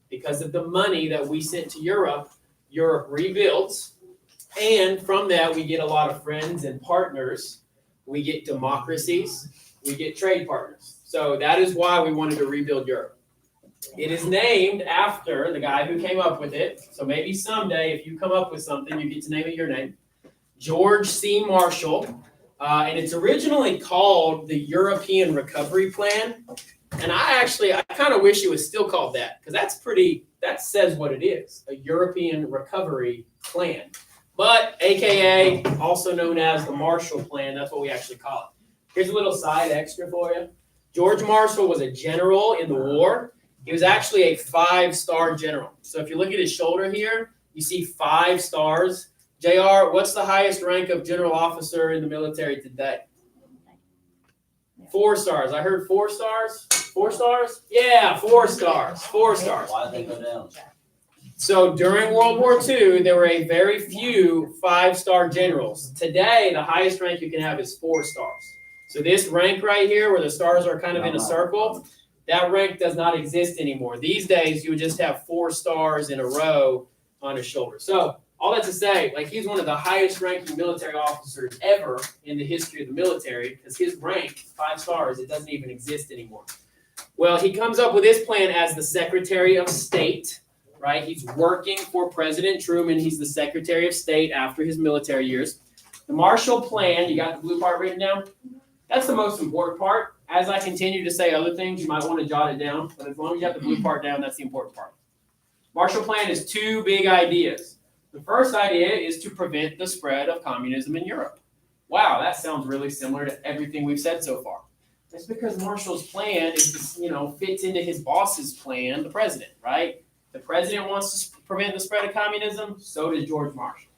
because of the money that we sent to Europe, Europe rebuilt. And from that, we get a lot of friends and partners. We get democracies. We get trade partners. So that is why we wanted to rebuild Europe. It is named after the guy who came up with it. So maybe someday, if you come up with something, you get to name it your name. George C. Marshall. And it's originally called the European Recovery Plan. And I kind of wish it was still called that, because that says what it is, a European Recovery Plan. But AKA, also known as the Marshall Plan, that's what we actually call it. Here's a little side extra for you. George Marshall was a general in the war. He was actually a 5-star general. So if you look at his shoulder here, you see 5 stars. JR, what's the highest rank of general officer in the military today? 4 stars. I heard 4 stars. 4 stars? Yeah, 4 stars. 4 stars. Why did they go down? So during World War II, there were a very few 5-star generals. Today, the highest rank you can have is 4 stars. So this rank right here, where the stars are kind of in a circle, that rank does not exist anymore. These days, you would just have 4 stars in a row on his shoulder. So all that to say, like, he's one of the highest ranking military officers ever in the history of the military, because his rank, 5 stars, it doesn't even exist anymore. Well, he comes up with his plan as the Secretary of State, right? He's working for President Truman. He's the Secretary of State after his military years. The Marshall Plan, you got the blue part written down? That's the most important part. As I continue to say other things, you might want to jot it down, but as long as you have the blue part down, that's the important part. Marshall Plan is two big ideas. The first idea is to prevent the spread of communism in Europe. Wow, that sounds really similar to everything we've said so far. That's because Marshall's plan is, fits into his boss's plan, the president, right? The president wants to prevent the spread of communism, so does George Marshall.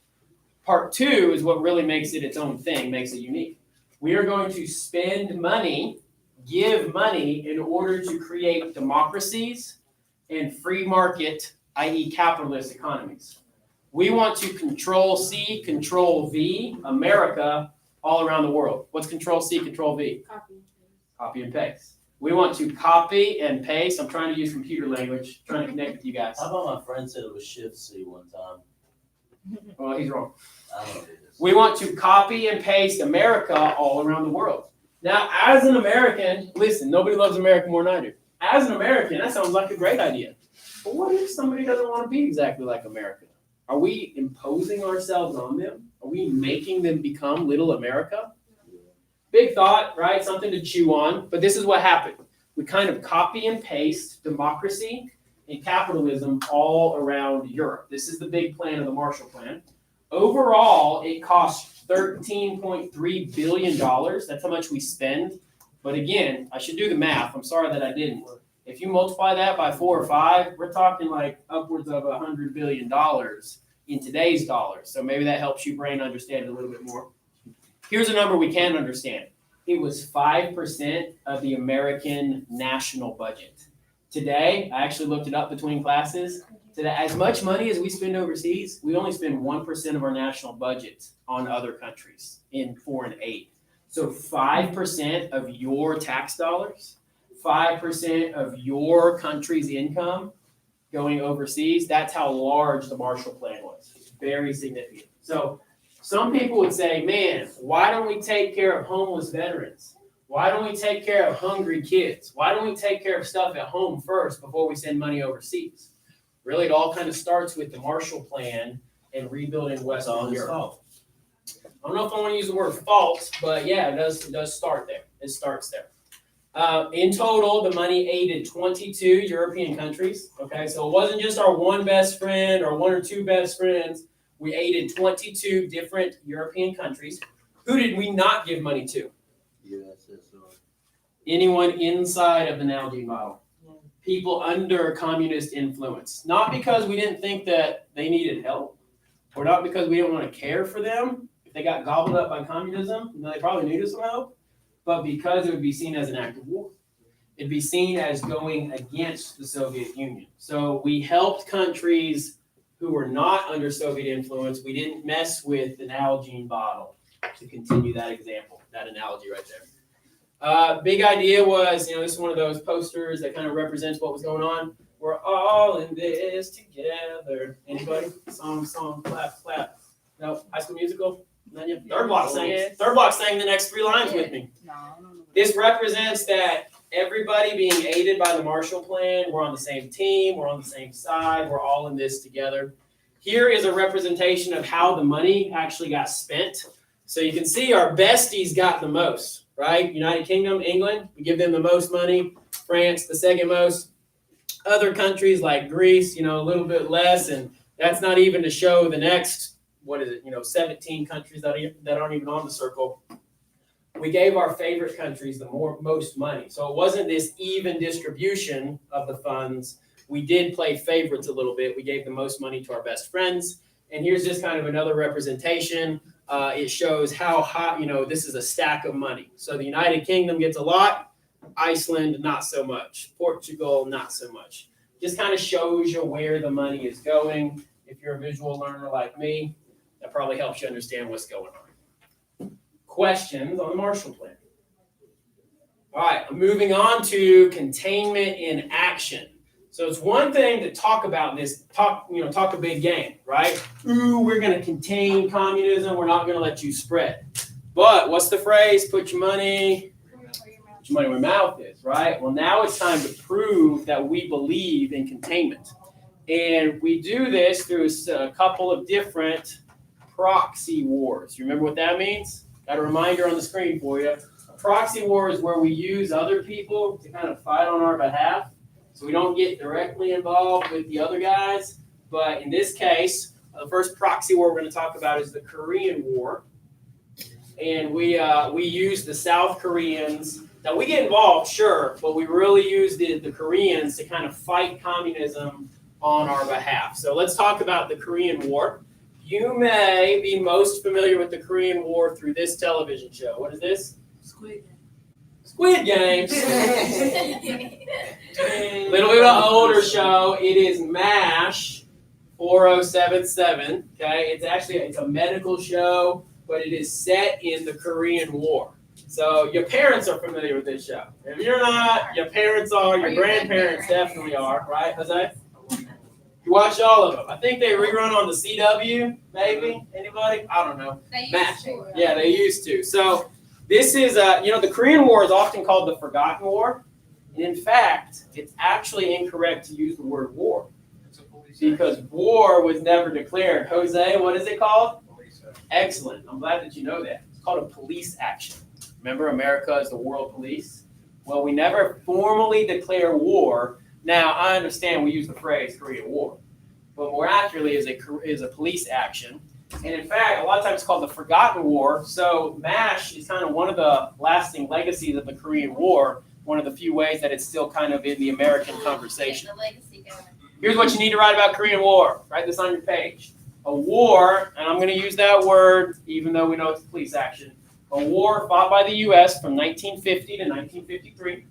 Part two is what really makes it its own thing, makes it unique. We are going to spend money, give money in order to create democracies and free market, i.e. capitalist economies. We want to Control C, Control V, America, all around the world. What's Control C, Control V? Copy and paste. We want to copy and paste. I'm trying to use computer language, trying to connect with you guys. How about my friend said it was Shift C one time? Well, he's wrong. I don't know what it is. We want to copy and paste America all around the world. Now, as an American, listen, nobody loves America more than I do. As an American, that sounds like a great idea. But what if somebody doesn't want to be exactly like America? Are we imposing ourselves on them? Are we making them become little America? Big thought, right? Something to chew on. But this is what happened. We kind of copy and paste democracy and capitalism all around Europe. This is the big plan of the Marshall Plan. Overall, it costs $13.3 billion. That's how much we spend. But again, I should do the math. I'm sorry that I didn't. If you multiply that by 4 or 5, we're talking like upwards of $100 billion in today's dollars. So maybe that helps you brain understand it a little bit more. Here's a number we can understand. It was 5% of the American national budget. Today, I actually looked it up between classes. Today, as much money as we spend overseas, we only spend 1% of our national budget on other countries in foreign aid. So 5% of your tax dollars, 5% of your country's income going overseas, that's how large the Marshall Plan was. It's very significant. So some people would say, man, why don't we take care of homeless veterans? Why don't we take care of hungry kids? Why don't we take care of stuff at home first before we send money overseas? Really, it all kind of starts with the Marshall Plan and rebuilding Western Europe. I don't know if I want to use the word fault, but yeah, it does start there. It starts there. In total, the money aided 22 European countries. Okay, so it wasn't just our one best friend or one or two best friends. We aided 22 different European countries. Who did we not give money to? USSR. Anyone inside of the Nalgene model. People under communist influence. Not because we didn't think that they needed help, or not because we didn't want to care for them. If they got gobbled up by communism, they probably needed some help, but because it would be seen as an act of war. It'd be seen as going against the Soviet Union. So we helped countries who were not under Soviet influence. We didn't mess with the Nalgene bottle, to continue that example, that analogy right there. Big idea was, this is one of those posters that kind of represents what was going on. We're all in this together. Anybody? Song, clap, clap. No, High School Musical? None yet? Third block sang. Yes. Third block sang the next 3 lines with me. No, I don't know. This represents that everybody being aided by the Marshall Plan, we're on the same team, we're on the same side, we're all in this together. Here is a representation of how the money actually got spent. So you can see our besties got the most, right? United Kingdom, England, we give them the most money. France, the second most. Other countries like Greece, a little bit less, and that's not even to show the next, 17 countries that aren't even on the circle. We gave our favorite countries the most money. So it wasn't this even distribution of the funds. We did play favorites a little bit. We gave the most money to our best friends. And here's just kind of another representation. It shows how hot, this is a stack of money. So the United Kingdom gets a lot. Iceland, not so much. Portugal, not so much. Just kind of shows you where the money is going. If you're a visual learner like me, that probably helps you understand what's going on. Questions on the Marshall Plan. All right, moving on to containment in action. So it's one thing to talk about this, talk a big game, right? Ooh, we're going to contain communism. We're not going to let you spread. But what's the phrase? Put your money Put your money where your mouth is, right? Well, now it's time to prove that we believe in containment. And we do this through a couple of different proxy wars. You remember what that means? Got a reminder on the screen for you. A proxy war is where we use other people to kind of fight on our behalf. So we don't get directly involved with the other guys. But in this case, the first proxy war we're going to talk about is the Korean War. And we use the South Koreans. Now, we get involved, sure, but we really use the Koreans to kind of fight communism on our behalf. So let's talk about the Korean War. You may be most familiar with the Korean War through this television show. What is this? Squid Game. Squid Games. Little bit of an older show. It is MASH 4077. Okay, it's a medical show, but it is set in the Korean War. So your parents are familiar with this show. If you're not, your parents are. Your grandparents definitely are, right, Jose? You watch all of them. I think they rerun on the CW, maybe. Anybody? I don't know. MASH. Yeah, they used to. So this is, the Korean War is often called the Forgotten War. And in fact, it's actually incorrect to use the word war because war was never declared. Jose, what is it called? Excellent. I'm glad that you know that. It's called a police action. Remember, America is the world police? Well, we never formally declare war. Now, I understand we use the phrase Korean War, but more accurately is a police action. And in fact, a lot of times it's called the Forgotten War. So MASH is kind of one of the lasting legacies of the Korean War, one of the few ways that it's still kind of in the American conversation. Here's what you need to write about Korean War. Write this on your page. A war, and I'm going to use that word even though we know it's a police action, a war fought by the U.S. from 1950 to 1953.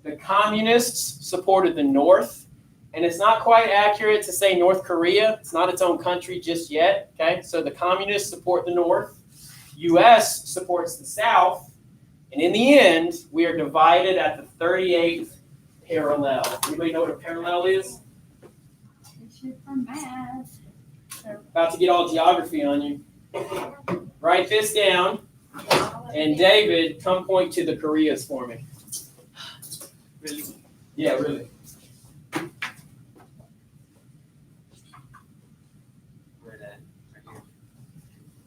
The communists supported the North, and it's not quite accurate to say North Korea. It's not its own country just yet, okay? So the communists support the North. U.S. supports the South, and in the end, we are divided at the 38th parallel. Anybody know what a parallel is? About to get all geography on you. Write this down, and David, come point to the Koreas for me. Really? Yeah, really.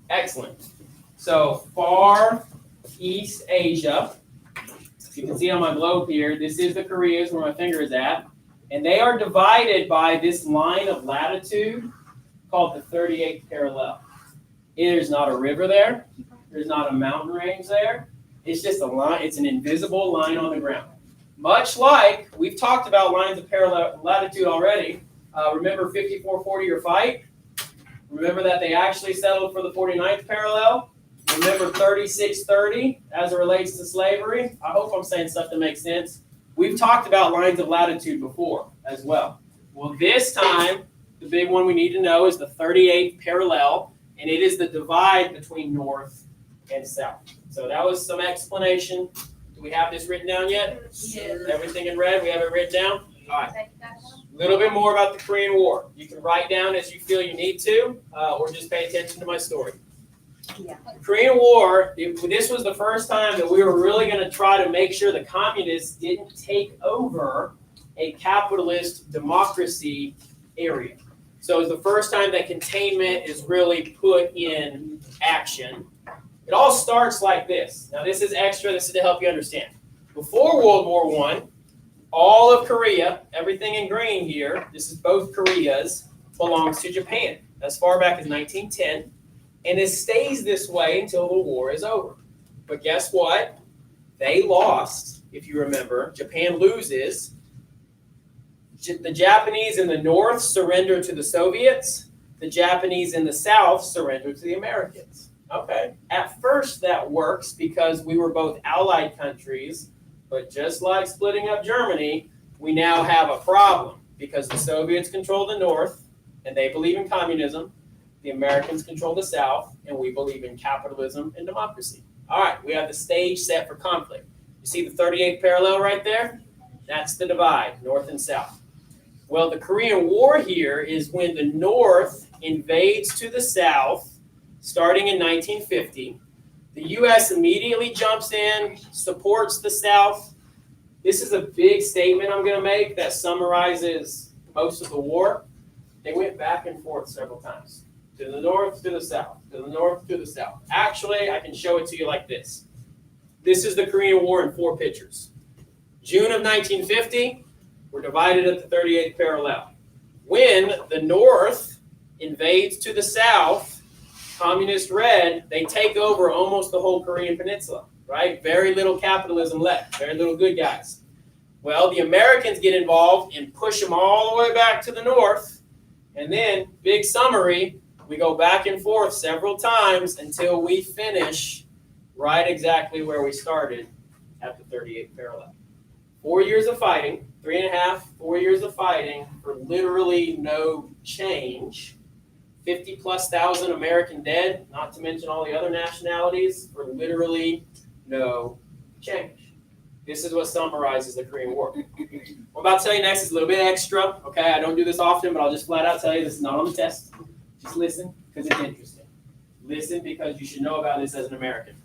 Excellent. So far East Asia, you can see on my globe here, this is the Koreas where my finger is at, and they are divided by this line of latitude called the 38th parallel. There's not a river there. There's not a mountain range there. It's just a line. It's an invisible line on the ground. Much like we've talked about lines of parallel latitude already. Remember 5440 or fight? Remember that they actually settled for the 49th parallel? Remember 3630 as it relates to slavery? I hope I'm saying stuff that makes sense. We've talked about lines of latitude before as well. Well, this time, the big one we need to know is the 38th parallel, and it is the divide between North and South. So that was some explanation. Do we have this written down yet? Yes. Everything in red? We have it written down? All right. A little bit more about the Korean War. You can write down as you feel you need to, or just pay attention to my story. Yeah. The Korean War, this was the first time that we were really going to try to make sure the communists didn't take over a capitalist democracy area. So it was the first time that containment is really put in action. It all starts like this. Now, this is extra. This is to help you understand. Before World War I, all of Korea, everything in green here, this is both Koreas, belongs to Japan as far back as 1910. And it stays this way until the war is over. But guess what? They lost, if you remember. Japan loses. The Japanese in the north surrender to the Soviets. The Japanese in the south surrender to the Americans. Okay. At first, that works because we were both allied countries. But just like splitting up Germany, we now have a problem because the Soviets control the north, and they believe in communism. The Americans control the South, and we believe in capitalism and democracy. All right, we have the stage set for conflict. You see the 38th parallel right there? That's the divide, North and South. Well, the Korean War here is when the North invades to the South, starting in 1950. The The U.S. immediately jumps in, supports the South. This is a big statement I'm going to make that summarizes most of the war. They went back and forth several times. To the north, to the south, to the north, to the south. Actually, I can show it to you like this. This is the Korean War in 4 pictures. June of 1950, we're divided at the 38th parallel. When the North invades to the south, Communist Red, they take over almost the whole Korean peninsula, right? Very little capitalism left, very little good guys. Well, the Americans get involved and push them all the way back to the north. And then, big summary, we go back and forth several times until we finish right exactly where we started at the 38th parallel. 4 years of fighting, 3.5, 4 years of fighting for literally no change. 50,000+ American dead, not to mention all the other nationalities, for literally no change. This is what summarizes the Korean War. What I'm about to tell you next is a little bit extra. Okay, I don't do this often, but I'll just flat out tell you this is not on the test. Just listen, because it's interesting. Listen, because you should know about this as an American.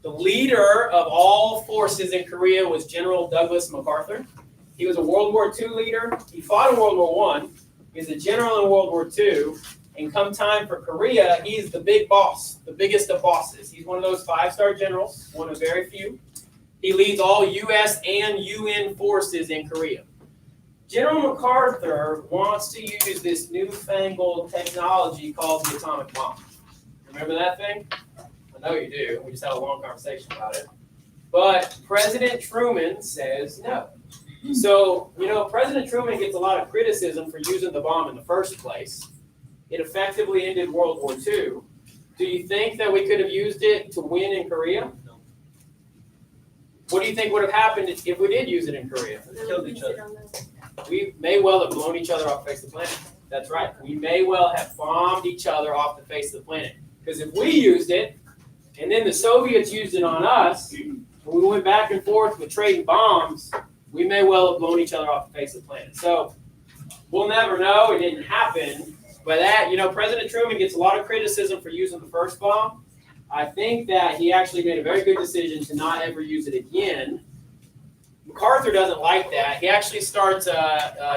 The leader of all forces in Korea was General Douglas MacArthur. He was a World War II leader. He fought in World War I. He was a general in World War II. And come time for Korea, he's the big boss, the biggest of bosses. He's one of those 5-star generals, one of very few. He leads all U.S. and UN forces in Korea. General MacArthur wants to use this newfangled technology called the atomic bomb. Remember that thing? I know you do. We just had a long conversation about it. But President Truman says no. So, President Truman gets a lot of criticism for using the bomb in the first place. It effectively ended World War II. Do you think that we could have used it to win in Korea? No. What do you think would have happened if we did use it in Korea? They killed each other. We may well have blown each other off the face of the planet. That's right. We may well have bombed each other off the face of the planet. Because if we used it, and then the Soviets used it on us, and we went back and forth with trading bombs, we may well have blown each other off the face of the planet. So we'll never know. It didn't happen. But that, President Truman gets a lot of criticism for using the first bomb. I think that he actually made a very good decision to not ever use it again. MacArthur doesn't like that. He actually starts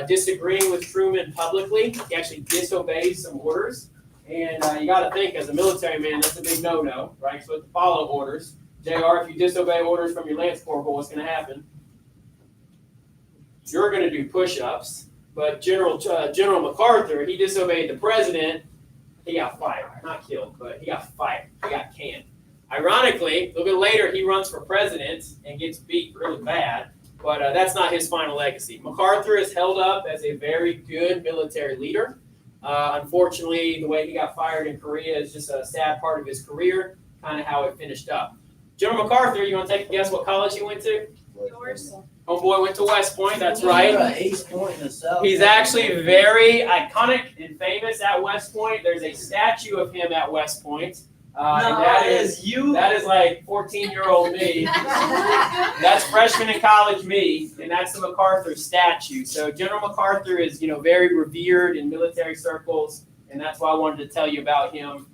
disagreeing with Truman publicly. He actually disobeys some orders. And you got to think, as a military man, that's a big no-no, right? You're supposed to follow orders. JR, if you disobey orders from your lance corporal, what's going to happen? You're going to do push-ups. But General MacArthur, he disobeyed the president. He got fired. Not killed, but he got fired. He got canned. Ironically, a little bit later, he runs for president and gets beat really bad. But that's not his final legacy. MacArthur is held up as a very good military leader. Unfortunately, the way he got fired in Korea is just a sad part of his career, kind of how it finished up. General MacArthur, you want to take a guess what college he went to? Yours. Homeboy went to West Point, that's right. East Point in the south. He's actually very iconic and famous at West Point. There's a statue of him at West Point. And that is like 14-year-old me. That's freshman in college me, and that's the MacArthur statue. So General MacArthur is, very revered in military circles, and that's why I wanted to tell you about him,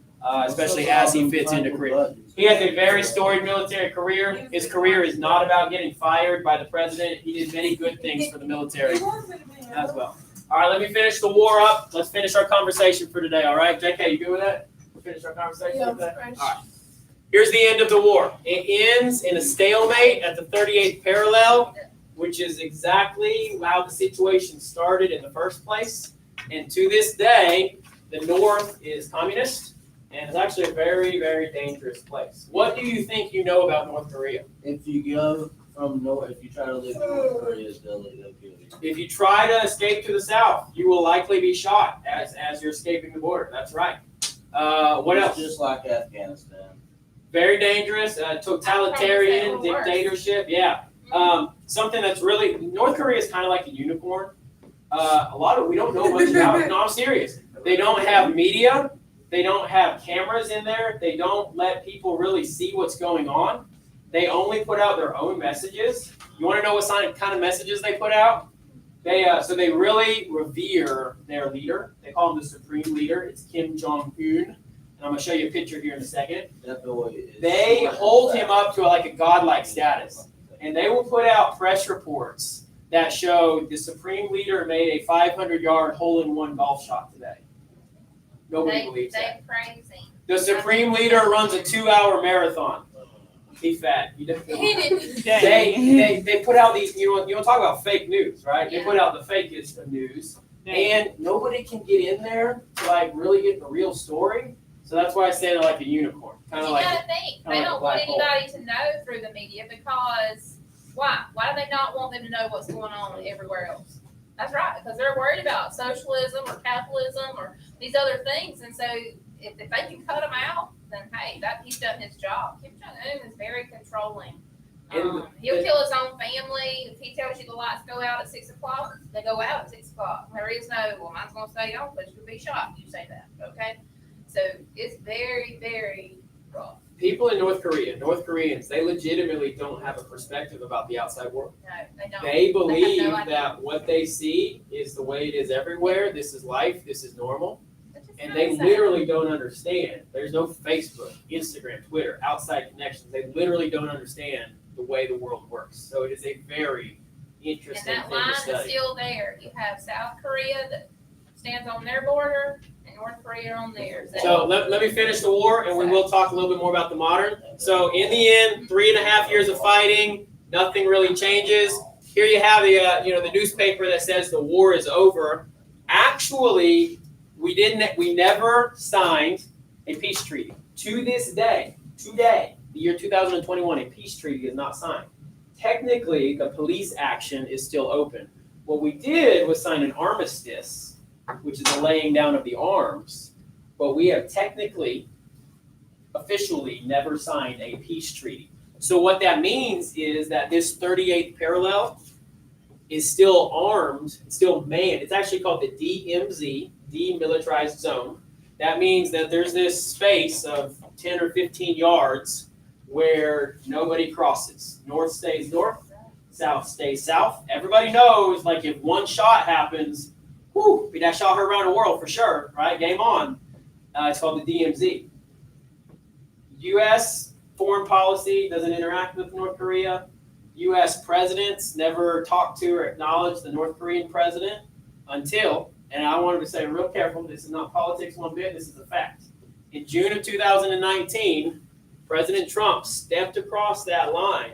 especially as he fits into Korea. He has a very storied military career. His career is not about getting fired by the president. He did many good things for the military as well. All right, let me finish the war up. Let's finish our conversation for today, all right? JK, you good with that? We'll finish our conversation for today? All right. Here's the end of the war. It ends in a stalemate at the 38th parallel, which is exactly how the situation started in the first place. And to this day, the North is communist. And it's actually a very, very dangerous place. What do you think you know about North Korea? If you go from north, if you try to live in North Korea, they'll kill you. If you try to escape to the south, you will likely be shot as you're escaping the border. That's right. What else? Just like Afghanistan. Very dangerous, totalitarian dictatorship. Yeah. Something that's really, North Korea is kind of like a unicorn. We don't know much about it. No, I'm serious. They don't have media. They don't have cameras in there. They don't let people really see what's going on. They only put out their own messages. You want to know what kind of messages they put out? So they really revere their leader. They call him the supreme leader. It's Kim Jong-un. And and I'm gonna show you a picture here in a second. That boy is. They hold him up to like a godlike status, and they will put out press reports that show the supreme leader made a 500-yard hole-in-one golf shot today. Nobody believes that. They crazy. The supreme leader runs a 2-hour marathon. He fat. He definitely. He didn't. They put out these, you want to talk about fake news, right? They Yeah. put out the fakest of news, and nobody can get in there to like really get the real story. So that's why I say they're like a unicorn, kind of You like. gotta think, kinda they like a don't want black hole. anybody to know through the media because why? Why do they not want them to know what's going on everywhere else? That's right, because they're worried about socialism or capitalism or these other things, and so if they can cut them out, then hey, he's done his job. Kim Jong-un is very controlling. He'll kill his own family. If he tells you the lights go out at 6 o'clock, they go out at 6 o'clock. There is no, well, mine's gonna stay on, but you could be shot. You say that, okay? So it's very, very rough. People in North Koreans, they legitimately don't have a perspective about the outside world. No, they don't. They believe They have no idea. that what they see is the way it is everywhere. This is life. This is normal. It's just And really they sad. literally don't understand. There's no Facebook, Instagram, Twitter, outside connections. They literally don't understand the way the world works. So it is a very And interesting that thing line to is study. still there. You have South Korea that stands on their border and North Korea on theirs. So let me finish the war, and we will talk a little bit more about the modern. So in the end, 3.5 years of fighting, nothing really changes. Here you have the newspaper that says the war is over. Actually, we never signed a peace treaty. To this day, today, the year 2021, a peace treaty is not signed. Technically, the police action is still open. What we did was sign an armistice, which is the laying down of the arms, but we have technically, officially never signed a peace treaty. So what that means is that this 38th parallel is still armed, still manned. It's actually called the DMZ, Demilitarized Zone. That means that there's this space of 10 or 15 yards where nobody crosses. North stays north, south stays south. Everybody knows, like, if one shot happens, whew, that shot heard around the world for sure, right? Game on. It's called the DMZ. U.S. foreign policy doesn't interact with North Korea. U.S. presidents never talk to or acknowledge the North Korean president until, and I wanted to say real careful, this is not politics one bit, this is a fact. In June of 2019, President Trump stepped across that line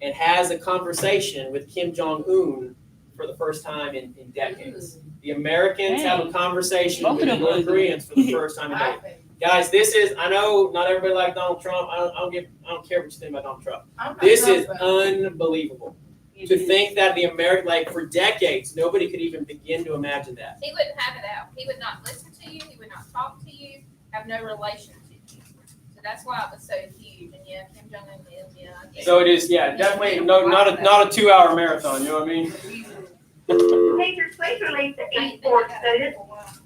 and has a conversation with Kim Jong-un for the first time in decades. The Americans have a conversation Both with of the them North Koreans for the first time in decades. Guys, this is, I know not everybody likes Donald Trump. I don't care what you think about Donald Trump. This is unbelievable. To think that the American, like, for decades, nobody could even begin to imagine that. He wouldn't have it out. He would not listen to you. He would not talk to you. Have no relation to you. So that's why it was so huge. And yeah, Kim Jong Un is, yeah. So it is, yeah, definitely not a 2-hour marathon. You know what I mean? Majors, please release the esports status.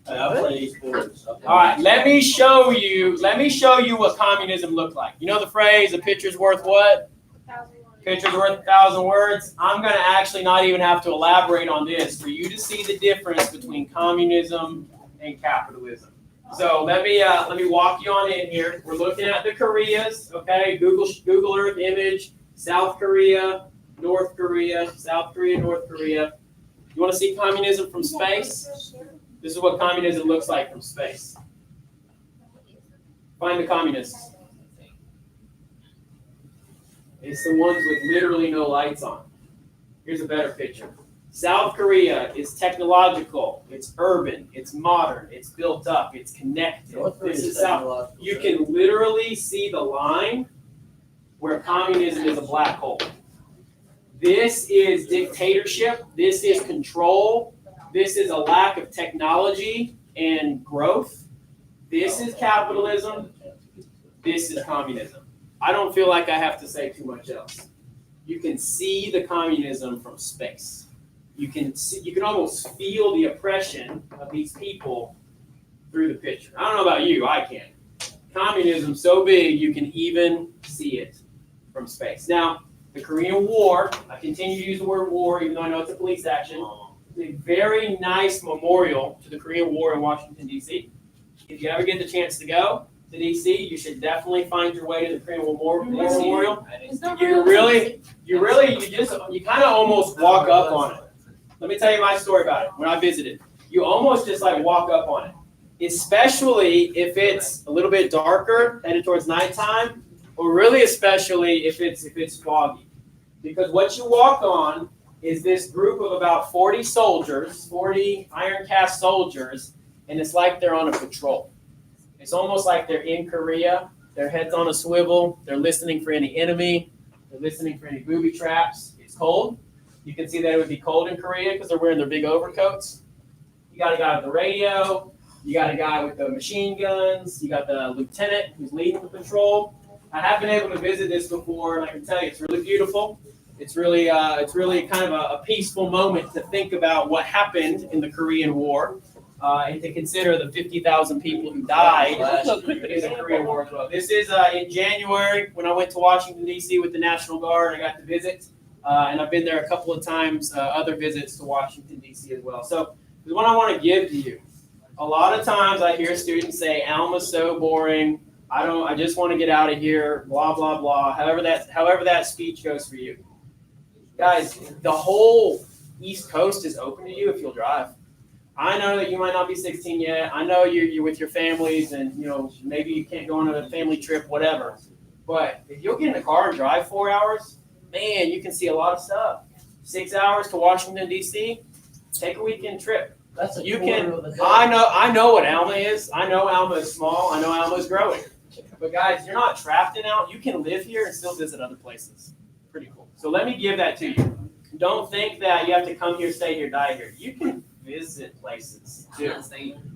Hey, I play esports. All right, let me show you what communism looked like. You know the phrase, a picture's worth what? Picture's worth 1,000 words. I'm going to actually not even have to elaborate on this for you to see the difference between communism and capitalism. So let me walk you on in here. We're looking at the Koreas, okay? Google Earth image, South Korea, North Korea, South Korea, North Korea. You want to see communism from space? This is what communism looks like from space. Find the communists. It's the ones with literally no lights on. Here's a better picture. South Korea is technological, it's urban, it's modern, it's built up, it's connected. This is South. You can literally see the line where communism is a black hole. This is dictatorship, this is control, this is a lack of technology and growth. This is capitalism, this is communism. I don't feel like I have to say too much else. You can see the communism from space. You can almost feel the oppression of these people through the picture. I don't know about you, I can. Communism so big you can even see it from space. Now, the Korean War, I continue to use the word war even though I know it's a police action. It's a very nice memorial to the Korean War in Washington, D.C. If you ever get the chance to go, to DC, you should definitely find your way to the Korean War Memorial. You kind of almost walk up on it. Let me tell you my story about it. When I visited, you almost just like walk up on it, especially if it's a little bit darker, headed towards nighttime, or really especially if it's foggy, because what you walk on is this group of about 40 soldiers, 40 iron cast soldiers, and it's like they're on a patrol. It's almost like they're in Korea, their heads on a swivel, they're listening for any enemy, they're listening for any booby traps. It's cold. You can see that it would be cold in Korea because they're wearing their big overcoats. You got a guy with the radio, you got a guy with the machine guns, you got the lieutenant who's leading the patrol. I have been able to visit this before, and I can tell you it's really beautiful. It's really kind of a peaceful moment to think about what happened in the Korean War, and to consider the 50,000 people who died in the Korean War as well. This is in January when I went to Washington, D.C. with the National Guard. I got to visit, and I've been there a couple of times, other visits to Washington, D.C. as well. So the one I want to give to you. A lot of times I hear students say, Alma's so boring. I just want to get out of here, blah, blah, blah. However that speech goes for you. Guys, the whole East Coast is open to you if you'll drive. I know that you might not be 16 yet. I know you're with your families and, maybe you can't go on a family trip, whatever. But if you'll get in the car and drive 4 hours, man, you can see a lot of stuff. 6 hours to Washington, D.C., take a weekend trip. I know what Alma is. I know Alma is small. I know Alma is growing. But guys, you're not trapped in Alma. You can live here and still visit other places. Pretty cool. So let me give that to you. Don't think that you have to come here, stay here, die here. You can visit places too.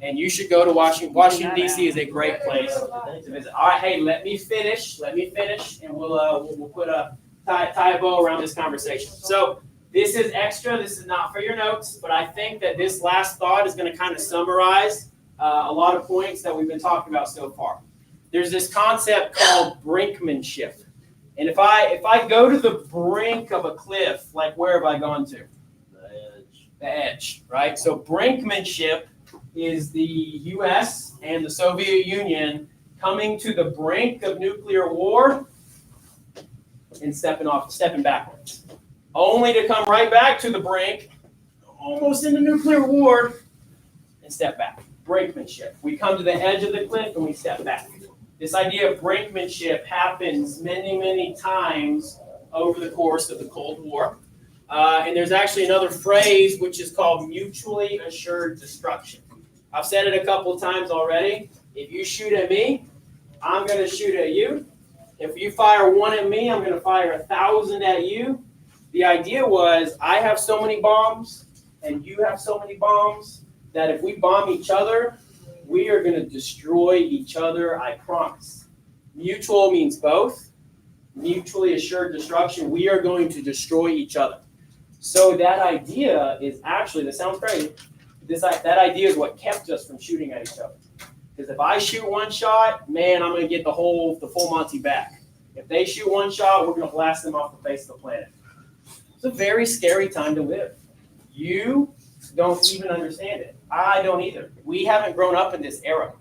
And you should go to Washington. Washington, D.C. is a great place to visit. All right, hey, let me finish, and we'll put tie a bow around this conversation. So this is extra. This is not for your notes, but I think that this last thought is going to kind of summarize a lot of points that we've been talking about so far. There's this concept called brinkmanship. And if I go to the brink of a cliff, like where have I gone to? The edge, right? So brinkmanship is the U.S. and the Soviet Union coming to the brink of nuclear war and stepping backwards, only to come right back to the brink, almost into nuclear war, and step back. Brinkmanship. We come to the edge of the cliff and we step back. This idea of brinkmanship happens many, many times over the course of the Cold War. And there's actually another phrase which is called mutually assured destruction. I've said it a couple of times already. If you shoot at me, I'm going to shoot at you. If you fire one at me, I'm going to fire 1,000 at you. The idea was I have so many bombs and you have so many bombs that if we bomb each other, we are going to destroy each other, I promise. Mutual means both. Mutually assured destruction, we are going to destroy each other. So that idea is actually, this sounds crazy, that idea is what kept us from shooting at each other. Because if I shoot one shot, man, I'm going to get the full Monty back. If they shoot one shot, we're going to blast them off the face of the planet. It's a very scary time to live. You don't even understand it. I don't either. We haven't grown up in this era.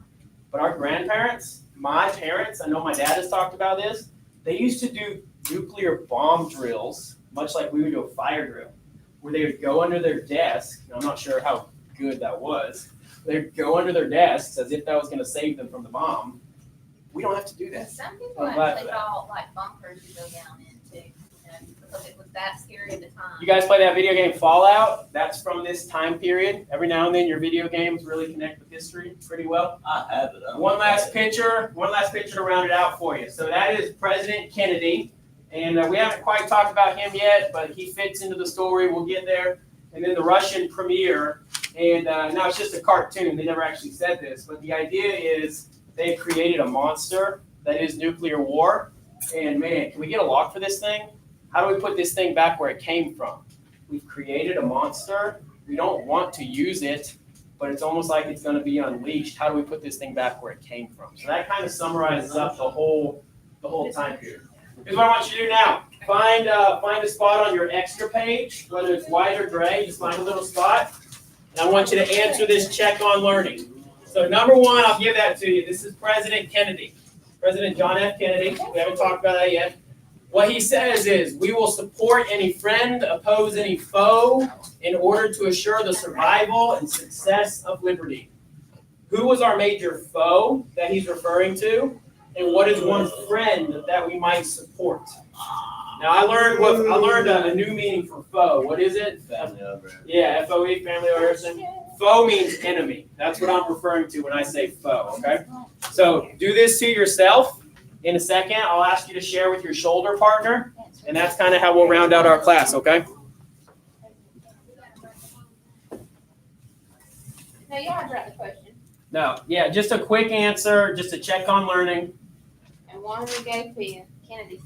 But our grandparents, my parents, I know my dad has talked about this, they used to do nuclear bomb drills, much like we would do a fire drill, where they would go under their desk. I'm not sure how good that was. They'd go under their desks as if that was going to save them from the bomb. We don't have to do that. Some people actually thought like bunkers to go down into, because it was that scary at the time. You guys play that video game Fallout? That's from this time period. Every now and then your video games really connect with history pretty well. I have it. One last picture to round it out for you. So that is President Kennedy. And we haven't quite talked about him yet, but he fits into the story. We'll get there. And then the Russian premier. And now it's just a cartoon. They never actually said this. But the idea is they created a monster that is nuclear war. And man, can we get a lock for this thing? How do we put this thing back where it came from? We've created a monster. We don't want to use it, but it's almost like it's going to be unleashed. How do we put this thing back where it came from? So that kind of summarizes up the whole time period. Here's what I want you to do now. Find a spot on your extra page, whether it's white or gray. Just find a little spot. And I want you to answer this check on learning. So number one, I'll give that to you. This is President Kennedy, President John F. Kennedy. We haven't talked about that yet. What he says is, we will support any friend, oppose any foe, in order to assure the survival and success of liberty. Who was our major foe that he's referring to? And what is one friend that we might support? Now I learned a new meaning for foe. What is it? Family over. Yeah, FOE, family origin. Foe means enemy. That's what I'm referring to when I say foe, okay? So do this to yourself. In a second, I'll ask you to share with your shoulder partner, and that's kind of how we'll round out our class, okay? Now, you already wrote the question, No, yeah, just a quick answer, just to check on learning. and one we gave Kennedy.